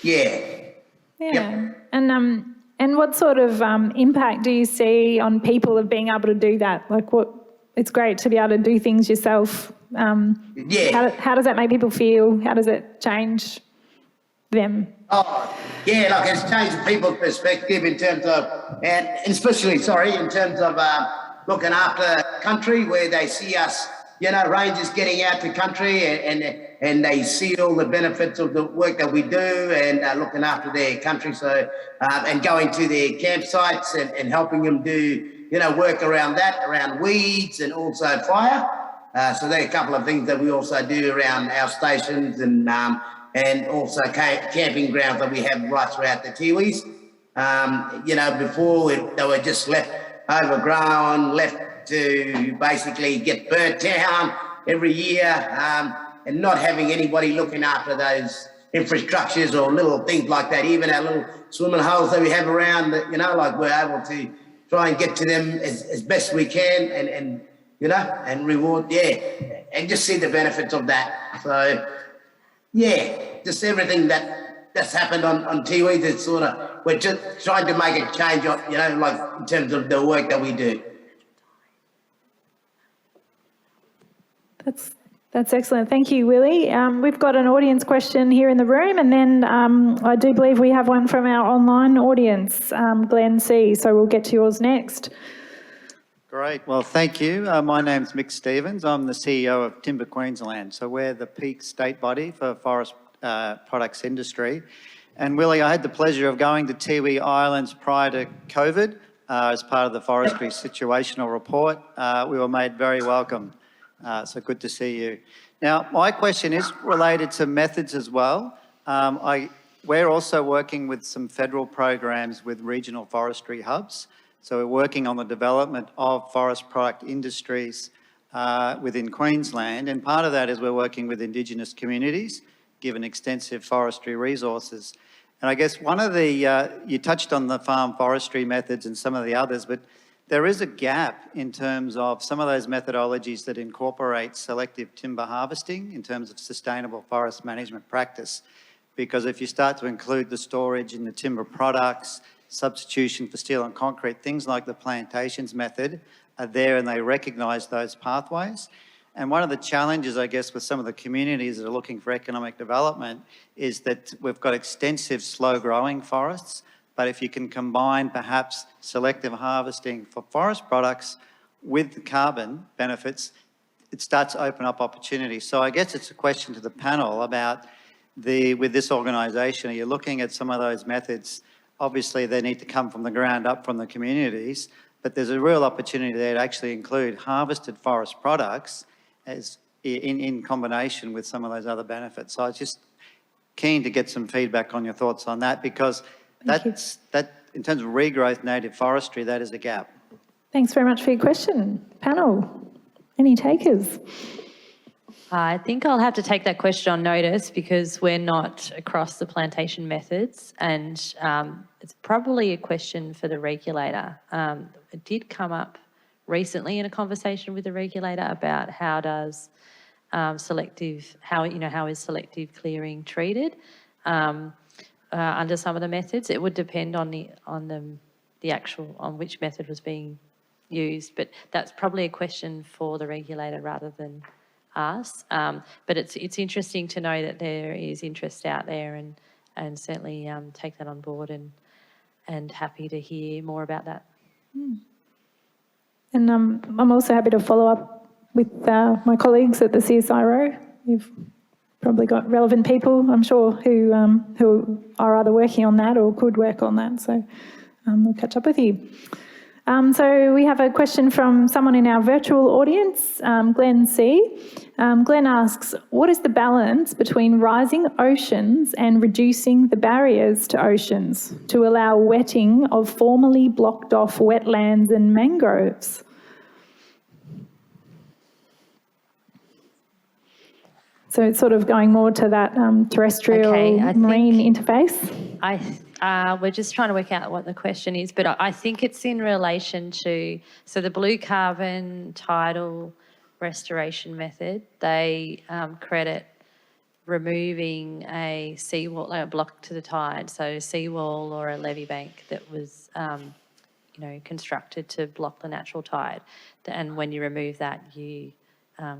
S3: Yeah.
S1: Yeah. Yep. And what sort of impact do you see on people of being able to do that? Like, it's great to be able to do things yourself. How does that make people feel? How does it change them?
S3: Oh, yeah, like it's changed people's perspective in terms of, and especially, in terms of looking after country, where they see us, rangers getting out to country and they see all the benefits of the work that we do and looking after their country. So, and going to their campsites and helping them do, work around that, around weeds and also fire. So there are a couple of things that we also do around our stations and also camping grounds that we have right throughout the Tiwis. Before they were just left overgrown, left to basically get burnt down every year, and not having anybody looking after those infrastructures or little things like that. Even our little swimming holes that we have around, like we're able to try and get to them as best we can and reward, and just see the benefits of that. So, just everything that's happened on Tiwi, it's sort of, we're just trying to make a change, like in terms of the work that we do.
S1: That's excellent. Thank you, Willie. We've got an audience question here in the room, and then I do believe we have one from our online audience, Glenn C. So we'll get to yours next.
S7: Great. Well, thank you. My name's Mick Stevens. I'm the CEO of Timber Queensland. So we're the peak state body for forest products industry. And Willie, I had the pleasure of going to Tiwi Islands prior to COVID as part of the forestry situational report. We were made very welcome. So good to see you. Now, my question is related to methods as well. We're also working with some federal programs with regional forestry hubs. So we're working on the development of forest product industries within Queensland. And part of that is we're working with Indigenous communities, given extensive forestry resources. And I guess one of the, you touched on the farm forestry methods and some of the others, but there is a gap in terms of some of those methodologies that incorporate selective timber harvesting in terms of sustainable forest management practice. Because if you start to include the storage in the timber products, substitution for steel and concrete, things like the plantations method are there and they recognise those pathways. And one of the challenges, I guess, with some of the communities that are looking for economic development is that we've got extensive slow-growing forests. But if you can combine perhaps selective harvesting for forest products with the carbon benefits, it starts to open up opportunities. So I guess it's a question to the panel about with this organisation, are you looking at some of those methods? Obviously, they need to come from the ground up from the communities, but there's a real opportunity there to actually include harvested forest products as in combination with some of those other benefits. So I was just keen to get some feedback on your thoughts on that, because that in terms of regrowth native forestry, that is a gap.
S1: Thanks very much for your question. Panel, any takers?
S2: I think I'll have to take that question on notice because we're not across the plantation methods, and it's probably a question for the regulator. It did come up recently in a conversation with the regulator about how does how is selective clearing treated. under some of the methods. It would depend on which method was being used, but that's probably a question for the regulator rather than us. But it's interesting to know that there is interest out there, and certainly take that on board, and happy to hear more about that.
S1: And I'm also happy to follow up with my colleagues at the CSIRO. You've probably got relevant people, I'm sure, who are either working on that or could work on that. So we'll catch up with you. So we have a question from someone in our virtual audience, Glenn C. Glenn asks, what is the balance between rising oceans and reducing the barriers to oceans to allow wetting of formerly blocked off wetlands and mangroves? So it's sort of going more to that terrestrial marine interface.
S2: We're just trying to work out what the question is, but I think it's in relation to, so the blue carbon tidal restoration method, they credit removing a seawall, like a block to the tide, so a seawall or a levee bank that was, constructed to block the natural tide. And when you remove that, you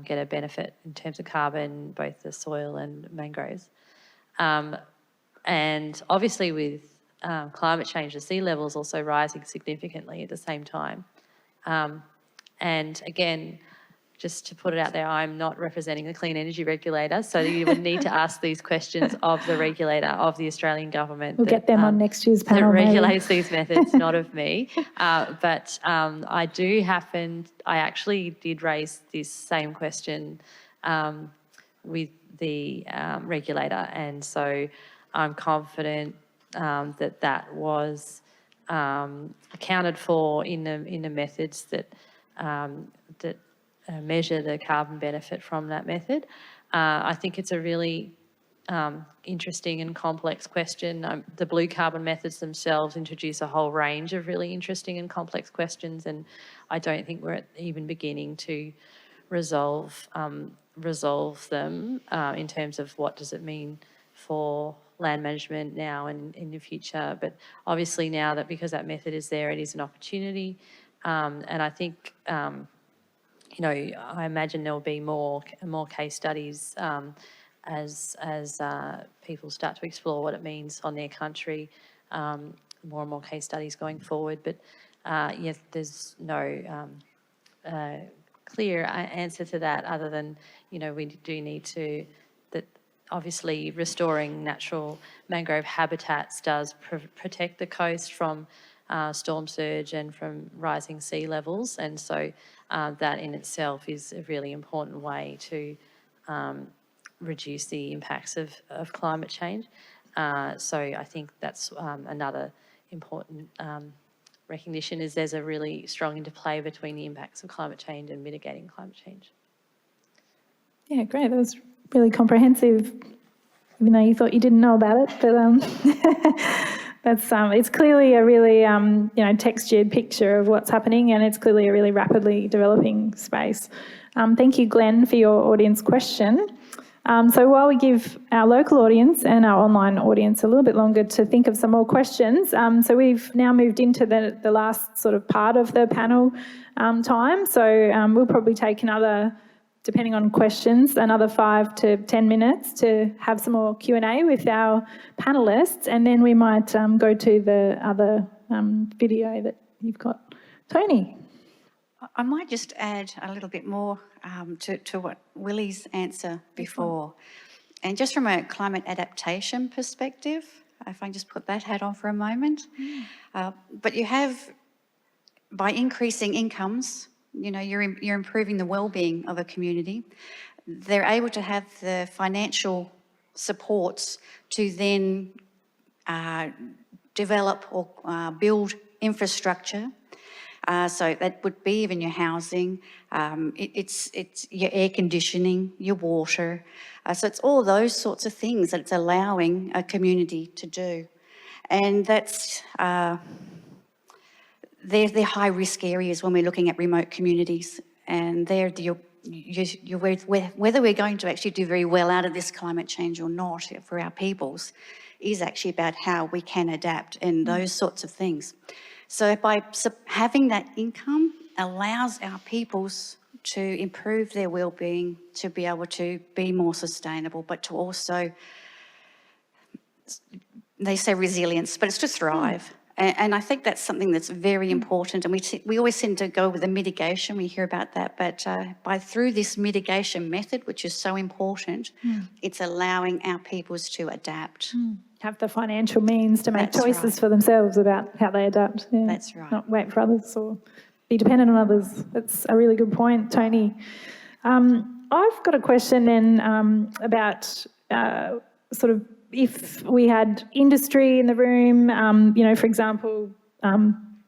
S2: get a benefit in terms of carbon, both the soil and mangroves. And obviously with climate change, the sea level is also rising significantly at the same time. And again, just to put it out there, I'm not representing the clean energy regulator, so you would need to ask these questions of the regulator, of the Australian government.
S1: We'll get them on next year's panel.
S2: That regulates these methods, not of me. But I actually did raise this same question with the regulator, and so I'm confident that was accounted for in the methods that measure the carbon benefit from that method. I think it's a really interesting and complex question. The blue carbon methods themselves introduce a whole range of really interesting and complex questions, and I don't think we're even beginning to resolve them in terms of what does it mean for land management now and in the future. But obviously now that, because that method is there, it is an opportunity, and I think I imagine there will be more case studies as people start to explore what it means on their country, more and more case studies going forward. But yes, there's no clear answer to that other than, we do need to, that obviously restoring natural mangrove habitats does protect the coast from storm surge and from rising sea levels, and so that in itself is a really important way to reduce the impacts of climate change. So I think that's another important recognition, is there's a really strong interplay between the impacts of climate change and mitigating climate change.
S1: Yeah, great. That was really comprehensive, even though you thought you didn't know about it. But it's clearly a really textured picture of what's happening, and it's clearly a really rapidly developing space. Thank you, Glenn, for your audience question. So while we give our local audience and our online audience a little bit longer to think of some more questions, so we've now moved into the last sort of part of the panel time. So we'll probably take another, depending on questions, another 5 to 10 minutes to have some more Q&A with our panellists, and then we might go to the other video that you've got. Toni.
S5: I might just add a little bit more to what Willie's answer before. And just from a climate adaptation perspective, if I can just put that hat on for a moment. But you have, by increasing incomes, you're improving the well-being of a community. They're able to have the financial supports to then develop or build infrastructure. So that would be even your housing, it's your air conditioning, your water. So it's all those sorts of things that it's allowing a community to do. And that's, they're high-risk areas when we're looking at remote communities, and they're whether we're going to actually do very well out of this climate change or not for our peoples is actually about how we can adapt and those sorts of things. So by having that income allows our peoples to improve their well-being, to be able to be more sustainable, but to also, they say resilience, but it's to thrive. And I think that's something that's very important. And we always tend to go with the mitigation, we hear about that, but through this mitigation method, which is so important, it's allowing our peoples to adapt.
S1: Have the financial means to make
S5: That's
S1: choices
S5: right.
S1: for themselves about how they adapt. Yeah.
S5: That's right.
S1: Not wait for others or be dependent on others. That's a really good point, Toni. I've got a question then about sort of if we had industry in the room, you know, for example,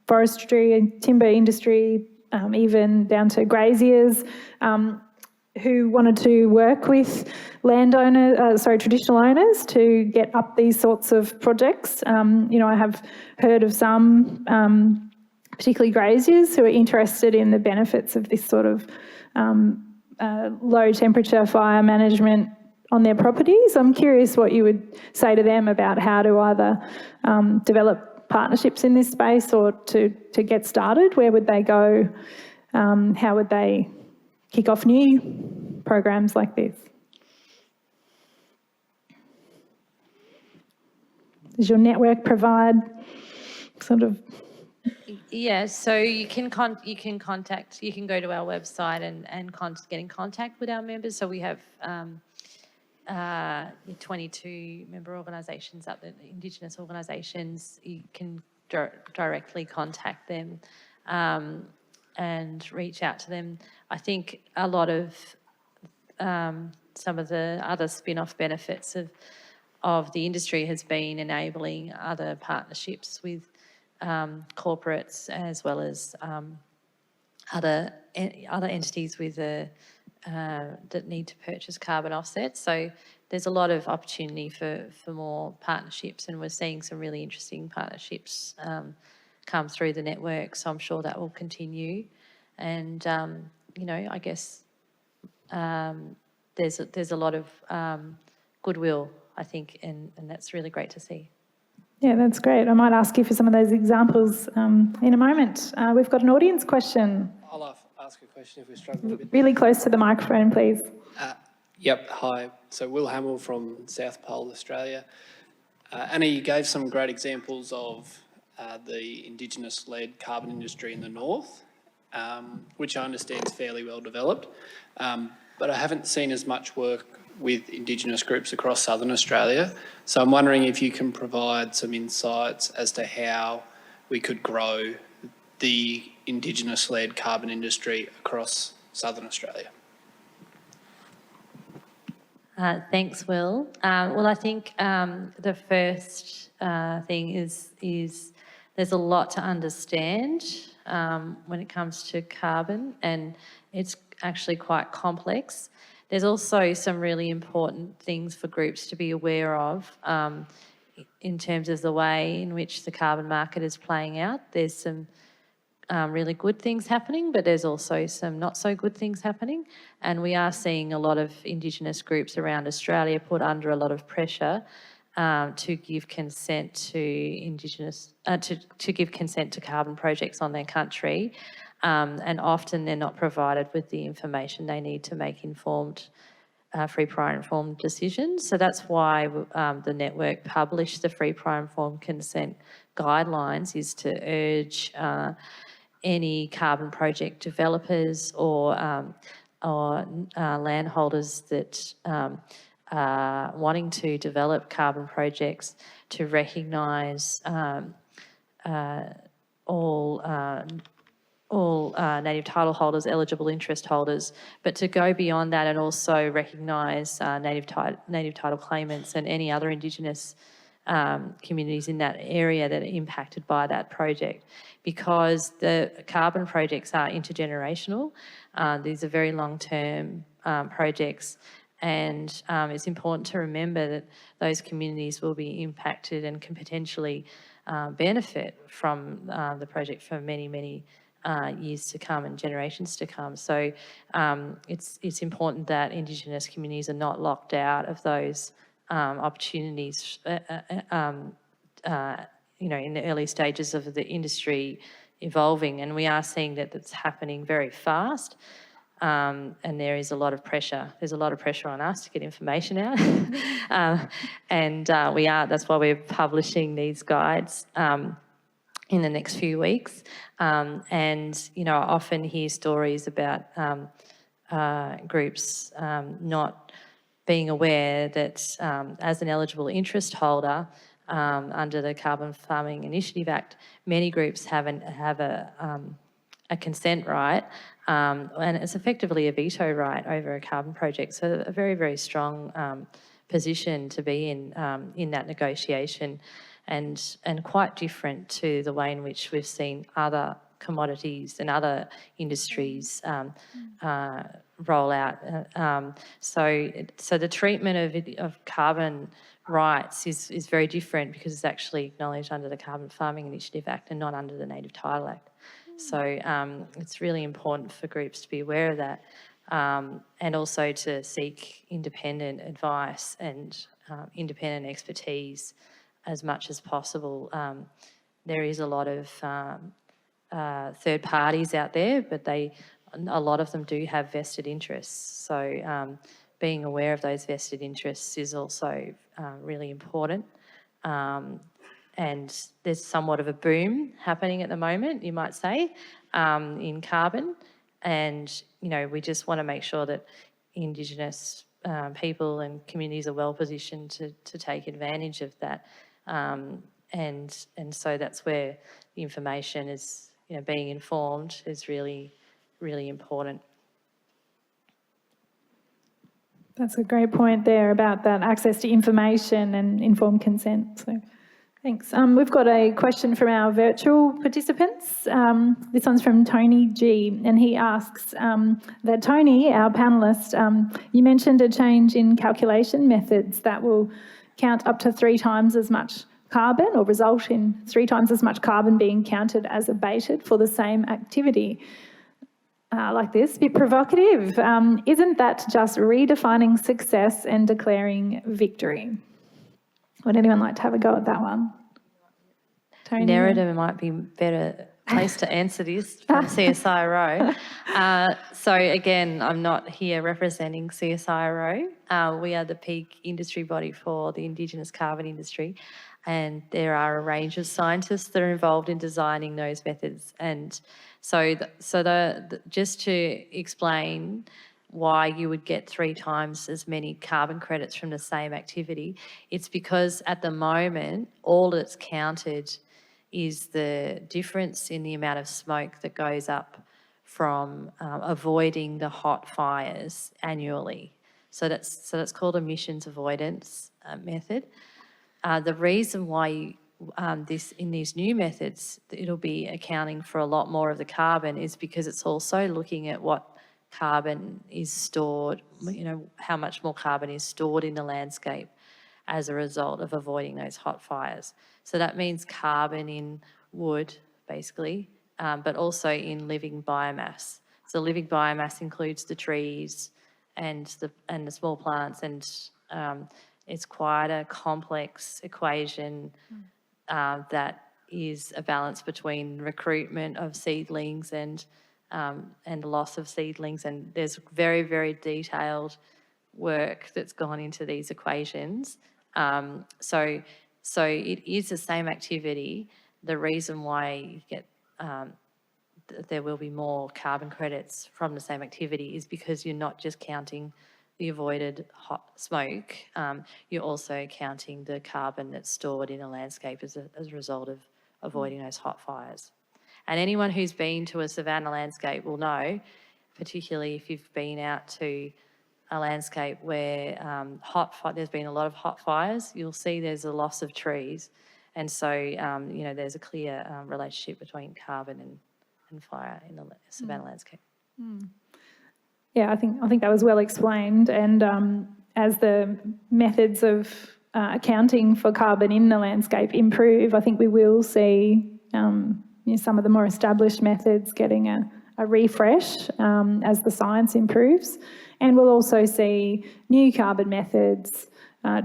S1: forestry and timber industry, even down to graziers, who wanted to work with traditional owners to get up these sorts of projects. You know, I have heard of some, particularly graziers, who are interested in the benefits of this sort of low temperature fire management on their properties. I'm curious what you would say to them about how to either develop partnerships in this space or to get started. Where would they go? How would they kick off new programs like this? Does your network provide sort of?
S2: Yeah, so you can go to our website and get in contact with our members. So we have 22 member organisations up there, Indigenous organisations. You can directly contact them and reach out to them. I think a lot of some of the other spin-off benefits of the industry has been enabling other partnerships with corporates as well as other entities with that need to purchase carbon offsets. So there's a lot of opportunity for more partnerships, and we're seeing some really interesting partnerships come through the network. So I'm sure that will continue. And you know, I guess there's a lot of goodwill, I think, and that's really great to see.
S1: Yeah, that's great. I might ask you for some of those examples in a moment. We've got an audience question.
S8: I'll ask a question if we struggle a bit.
S1: Really close to the microphone, please.
S8: Yep, hi. So Will Hamill from South Pole, Australia. Anna, you gave some great examples of the Indigenous-led carbon industry in the north, which I understand is fairly well developed, but I haven't seen as much work with Indigenous groups across southern Australia. So I'm wondering if you can provide some insights as to how we could grow the Indigenous-led carbon industry across southern Australia.
S2: Thanks, Will. Well, I think the first thing is there's a lot to understand when it comes to carbon, and it's actually quite complex. There's also some really important things for groups to be aware of in terms of the way in which the carbon market is playing out. There's some really good things happening, but there's also some not so good things happening. And we are seeing a lot of Indigenous groups around Australia put under a lot of pressure to give consent to to give consent to carbon projects on their country. And often they're not provided with the information they need to make informed, free, prior, informed decisions. So that's why the network published the free, prior, informed consent guidelines, is to urge any carbon project developers or landholders that are wanting to develop carbon projects to recognise all native title holders, eligible interest holders, but to go beyond that and also recognise native title claimants and any other Indigenous communities in that area that are impacted by that project, because the carbon projects are intergenerational. These are very long-term projects, and it's important to remember that those communities will be impacted and can potentially benefit from the project for many, many years to come and generations to come. So it's important that Indigenous communities are not locked out of those opportunities, in the early stages of the industry evolving, and we are seeing that it's happening very fast. And there is a lot of pressure. There's a lot of pressure on us to get information out. That's why we're publishing these guides in the next few weeks. I often hear stories about groups not being aware that as an eligible interest holder under the Carbon Farming Initiative Act, many groups have a consent right, and it's effectively a veto right over a carbon project. So a very, very strong position to be in that negotiation, and quite different to the way in which we've seen other commodities and other industries roll out. So the treatment of carbon rights is very different because it's actually acknowledged under the Carbon Farming Initiative Act and not under the Native Title Act. So it's really important for groups to be aware of that, and also to seek independent advice and independent expertise as much as possible. There is a lot of third parties out there, but a lot of them do have vested interests. So being aware of those vested interests is also really important. And there's somewhat of a boom happening at the moment, you might say, in carbon. And, we just want to make sure that Indigenous people and communities are well positioned to take advantage of that. And so that's where the information is, being informed is really, really important.
S1: That's a great point there about that access to information and informed consent. So thanks. We've got a question from our virtual participants. This one's from Toni G, and he asks that, Toni, our panellist, you mentioned a change in calculation methods that will count up to 3 times as much carbon, or result in 3 times as much carbon being counted as abated for the same activity. Like this, a bit provocative. Isn't that just redefining success and declaring victory? Would anyone like to have a go at that one? Toni?
S2: Nerida might be better placed to answer this from CSIRO. So again, I'm not here representing CSIRO. We are the peak industry body for the Indigenous carbon industry, and there are a range of scientists that are involved in designing those methods. And so just to explain why you would get 3 times as many carbon credits from the same activity, it's because at the moment, all that's counted is the difference in the amount of smoke that goes up from avoiding the hot fires annually. So that's called emissions avoidance method. The reason why in these new methods it'll be accounting for a lot more of the carbon is because it's also looking at what carbon is stored, how much more carbon is stored in the landscape as a result of avoiding those hot fires. So that means carbon in wood, basically, but also in living biomass. So living biomass includes the trees and the small plants, and it's quite a complex equation that is a balance between recruitment of seedlings and loss of seedlings, and there's very, very detailed work that's gone into these equations. So it is the same activity. The reason why you get there will be more carbon credits from the same activity is because you're not just counting the avoided hot smoke, you're also counting the carbon that's stored in a landscape as a result of avoiding those hot fires. And anyone who's been to a savanna landscape will know, particularly if you've been out to a landscape where there's been a lot of hot fires, you'll see there's a loss of trees. And so, there's a clear relationship between carbon and fire in the savanna landscape.
S1: Mm. Yeah, I think that was well explained. And as the methods of accounting for carbon in the landscape improve, I think we will see some of the more established methods getting a refresh as the science improves. And we'll also see new carbon methods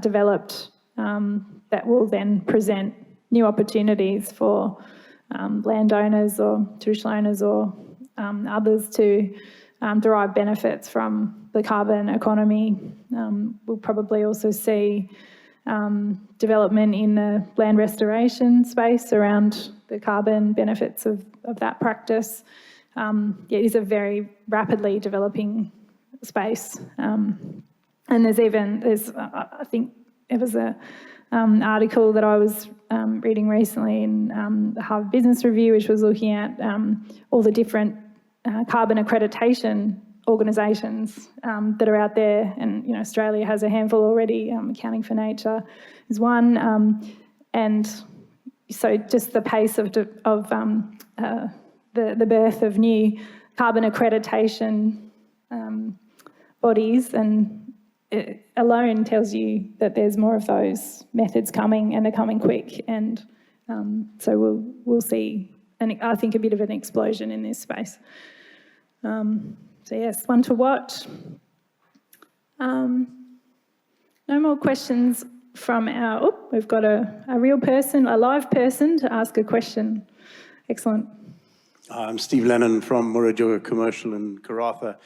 S1: developed that will then present new opportunities for landowners or traditional owners or others to derive benefits from the carbon economy. We'll probably also see development in the land restoration space around the carbon benefits of that practice. It is a very rapidly developing space. And I think it was a article that I was reading recently in the Harvard Business Review, which was looking at all the different carbon accreditation organisations that are out there, and Australia has a handful already. Accounting for Nature is one, and so just the pace of the birth of new carbon accreditation bodies, and it alone tells you that there's more of those methods coming, and they're coming quick, and so we'll see, I think, a bit of an explosion in this space. So yes, one to watch. No more questions from we've got a real person, a live person to ask a question. Excellent.
S9: I'm Steve Lennon from Murajoga Commercial in Karratha.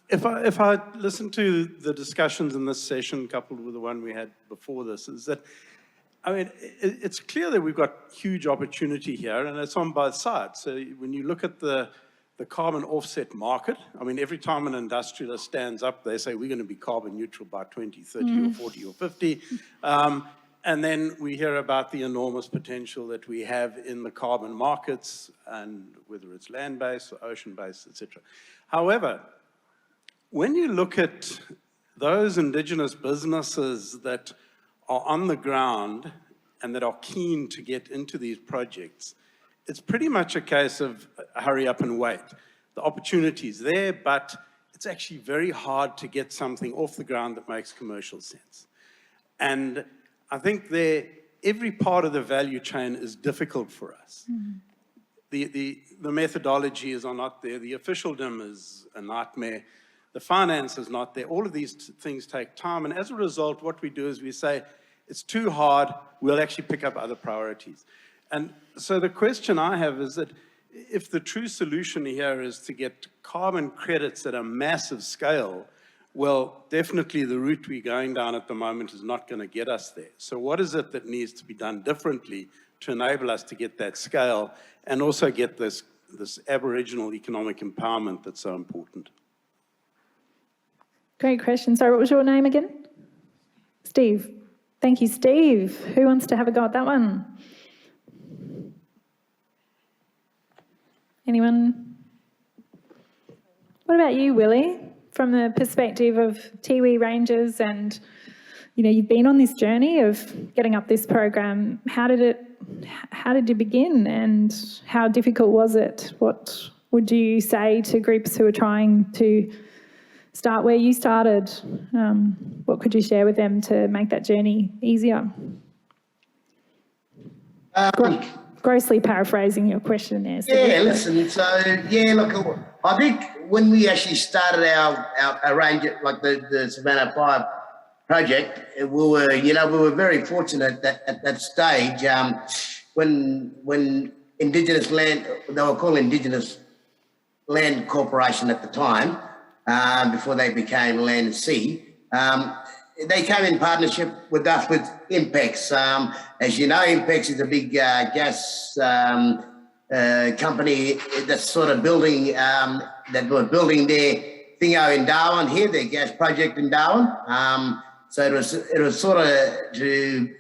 S9: If I listen to the discussions in this session coupled with the one we had before this, is that, I mean, it's clear that we've got huge opportunity here, and it's on both sides. So when you look at the carbon offset market, I mean, every time an industrialist stands up, they say we're going to be carbon neutral by 2030 or 40 or 50. And then we hear about the enormous potential that we have in the carbon markets, and whether it's land-based or ocean-based, etc. However, when you look at those Indigenous businesses that are on the ground and that are keen to get into these projects, it's pretty much a case of hurry up and wait. The opportunity's there, but it's actually very hard to get something off the ground that makes commercial sense. And I think every part of the value chain is difficult for us. The methodologies are not there. The officialdom is a nightmare. The finance is not there. All of these things take time. And as a result, what we do is we say, it's too hard. We'll actually pick up other priorities. And so the question I have is that if the true solution here is to get carbon credits at a massive scale, well, definitely the route we're going down at the moment is not going to get us there. So what is it that needs to be done differently to enable us to get that scale and also get this Aboriginal economic empowerment that's so important?
S1: Great question. Sorry, what was your name again? Steve. Thank you, Steve. Who wants to have a go at that one? Anyone? What about you, Willie? From the perspective of Tiwi Rangers, and you've been on this journey of getting up this program. How did you begin, and how difficult was it? What would you say to groups who are trying to start where you started? What could you share with them to make that journey easier? Grossly paraphrasing your question there.
S3: Look, I think when we actually started our range, like the Savannah 5 project, we were very fortunate that at that stage, when Indigenous land, they were called Indigenous Land Corporation at the time, before they became Land Sea, they came in partnership with us with Impex. As you know, Impex is a big gas company that's sort of building, that were building their thingo in Darwin here, their gas project in Darwin. So it was sort of to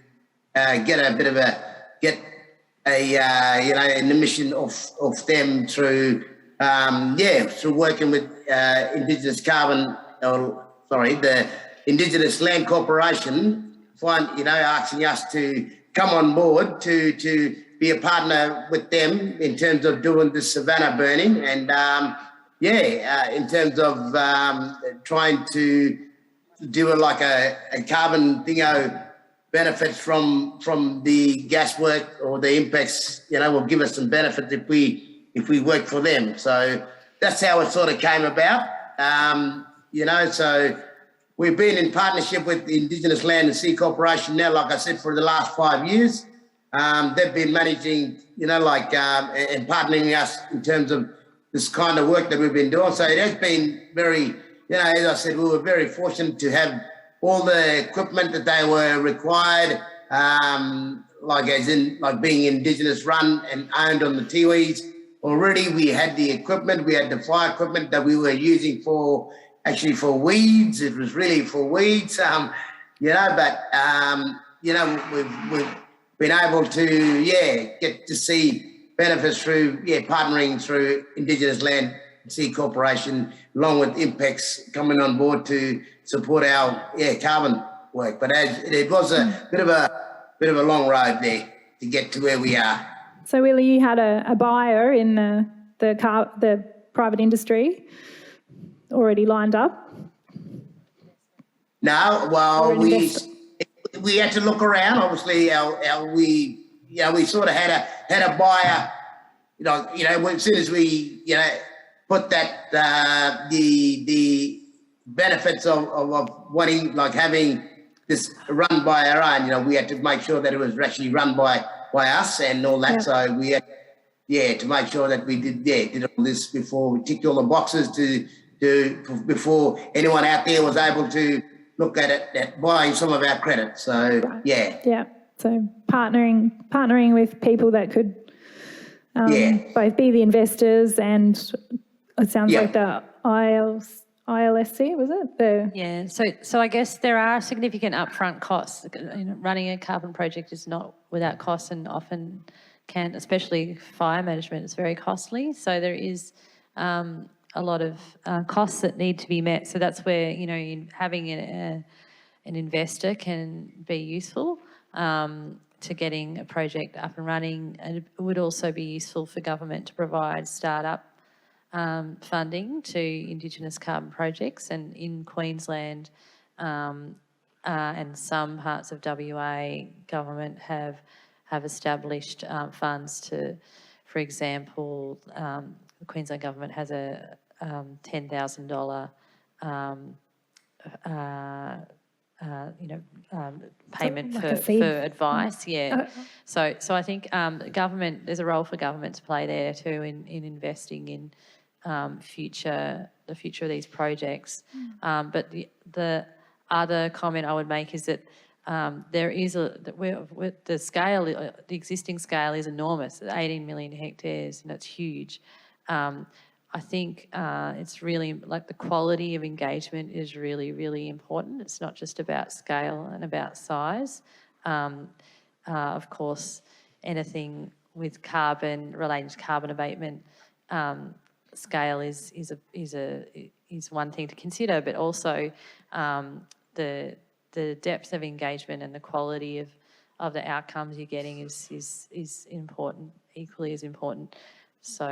S3: get an emission of them through through working with the Indigenous Land Corporation, asking us to come on board to be a partner with them in terms of doing the Savannah burning, and in terms of trying to do a carbon thingo benefits from the gas work, or the impacts, will give us some benefits if we work for them. So that's how it sort of came about, so we've been in partnership with the Indigenous Land and Sea Corporation now, like I said, for the last 5 years. They've been managing, and partnering us in terms of this kind of work that we've been doing. So it has been very, as I said, we were very fortunate to have all the equipment that they were required, like being Indigenous run and owned on the Tiwis. Already we had the equipment, we had the fire equipment that we were using for weeds. It was really for weeds, we've been able to, get to see benefits through, partnering through Indigenous Land and Sea Corporation, along with Impex coming on board to support our, carbon work. But it was a bit of a long road there to get to where we are.
S1: So, Willie, you had a buyer in the private industry already lined up?
S3: No, well, we had to look around. Obviously, we sort of had a buyer. As soon as we put that the benefits of wanting, like, having this run by our own, we had to make sure that it was actually run by us and all that. Yep. So we had to make sure that we did all this before we ticked all the boxes before anyone out there was able to look at it, at buying some of our credit. So
S1: yeah. So partnering with people that could both be the investors and it sounds like the ILSC, was it?
S2: So I guess there are significant upfront costs. Running a carbon project is not without costs, and often can, especially fire management, is very costly. So there is a lot of costs that need to be met. So that's where having an investor can be useful to getting a project up and running, and it would also be useful for government to provide startup funding to Indigenous carbon projects. And in Queensland and some parts of WA, government have established funds to, for example, the Queensland government has a $10,000 payment for advice. So I think government, there's a role for government to play there too in investing in the future of these projects. But the other comment I would make is that there is the existing scale is enormous, 18 million hectares, and it's huge. I think it's really, like, the quality of engagement is really, really important. It's not just about scale and about size. Of course, anything with carbon, relating to carbon abatement, scale is one thing to consider, but also the depth of engagement and the quality of the outcomes you're getting is important, equally as important. So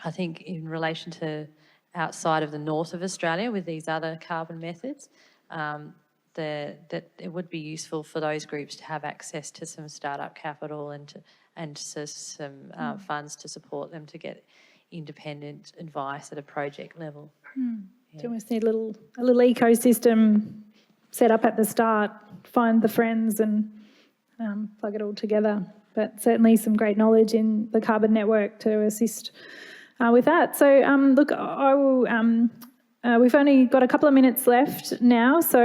S2: I think in relation to outside of the north of Australia with these other carbon methods, that it would be useful for those groups to have access to some startup capital and to some funds to support them to get independent advice at a project level.
S1: Do you almost need a little ecosystem set up at the start, find the friends and plug it all together. But certainly some great knowledge in the carbon network to assist with that. So look, I will. We've only got a couple of minutes left now, so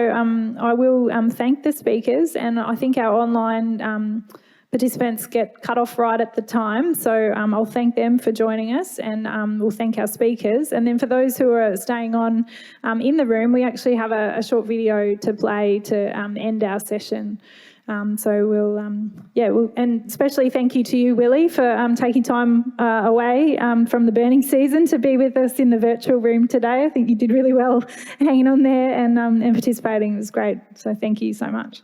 S1: I will thank the speakers, and I think our online participants get cut off right at the time, so I'll thank them for joining us, and we'll thank our speakers. And then for those who are staying on in the room, we actually have a short video to play to end our session. So we'll, and especially thank you to you, Willie, for taking time away from the burning season to be with us in the virtual room today. I think you did really well hanging on there and participating. It was great. So thank you so much.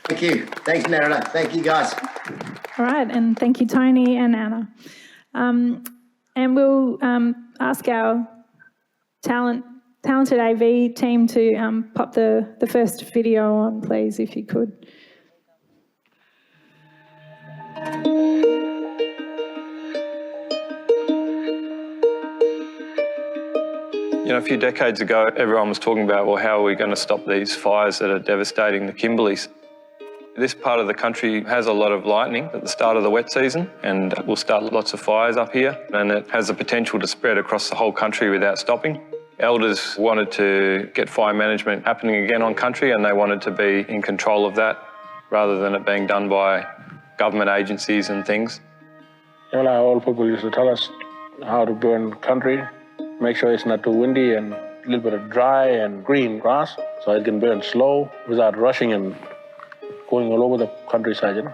S3: Thank you. Thanks, Narada. Thank you, guys.
S1: All right, and thank you, Toni and Anna. And we'll ask our talented AV team to pop the first video on, please, if you could.
S10: You know, a few decades ago, everyone was talking about, well, how are we going to stop these fires that are devastating the Kimberleys? This part of the country has a lot of lightning at the start of the wet season, and will start lots of fires up here, and it has the potential to spread across the whole country without stopping. Elders wanted to get fire management happening again on country, and they wanted to be in control of that rather than it being done by government agencies and things.
S11: Well, our old people used to tell us how to burn country, make sure it's not too windy and a little bit of dry and green grass, so it can burn slow without rushing and going all over the countryside, you know.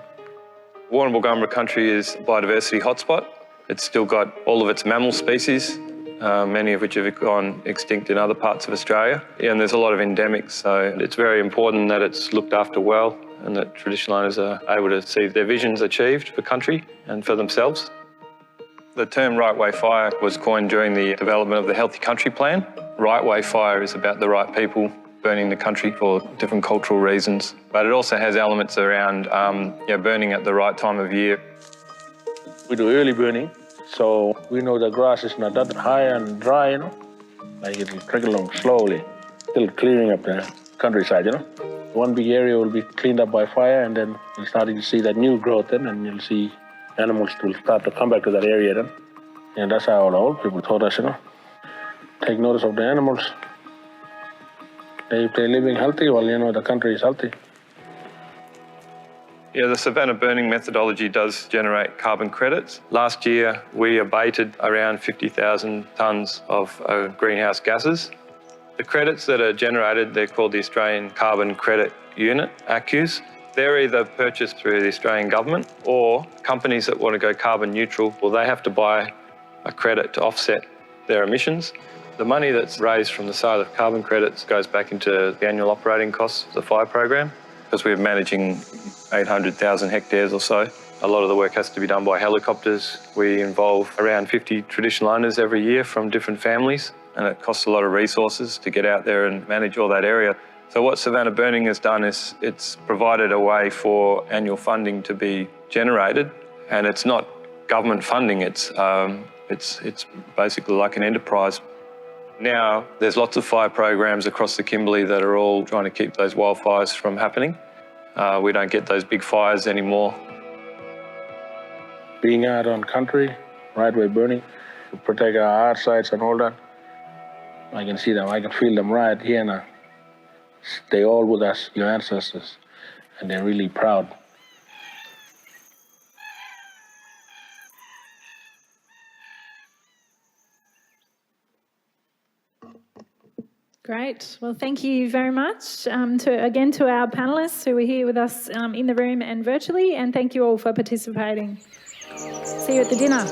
S10: Warrnambool country is a biodiversity hotspot. It's still got all of its mammal species, many of which have gone extinct in other parts of Australia. And there's a lot of endemics, so it's very important that it's looked after well and that traditional owners are able to see their visions achieved for country and for themselves. The term right way fire was coined during the development of the Healthy Country Plan. Right way fire is about the right people burning the country for different cultural reasons, but it also has elements around burning at the right time of year.
S11: We do early burning, so we know the grass is not that high and dry, you know, like it'll trickle along slowly, still clearing up the countryside, you know. One big area will be cleaned up by fire, and then you're starting to see that new growth then, and you'll see animals will start to come back to that area then. And that's how the old people taught us, you know. Take notice of the animals. If they're living healthy, well, you know, the country is healthy.
S10: Yeah, the savanna burning methodology does generate carbon credits. Last year, we abated around 50,000 tonnes of greenhouse gases. The credits that are generated, they're called the Australian Carbon Credit Unit, ACCUs. They're either purchased through the Australian government, or companies that want to go carbon neutral, well, they have to buy a credit to offset their emissions. The money that's raised from the sale of carbon credits goes back into the annual operating costs of the fire program. Because we're managing 800,000 hectares or so, a lot of the work has to be done by helicopters. We involve around 50 traditional owners every year from different families, and it costs a lot of resources to get out there and manage all that area. So what Savanna Burning has done is it's provided a way for annual funding to be generated, and it's not government funding, it's basically like an enterprise. Now, there's lots of fire programs across the Kimberley that are all trying to keep those wildfires from happening. We don't get those big fires anymore.
S11: Being out on country, right way burning, to protect our art sites and all that, I can see them, I can feel them right here now. They all with us, your ancestors, and they're really proud.
S1: Great. Well, thank you very much to our panellists who are here with us in the room and virtually, and thank you all for participating. See you at the dinner.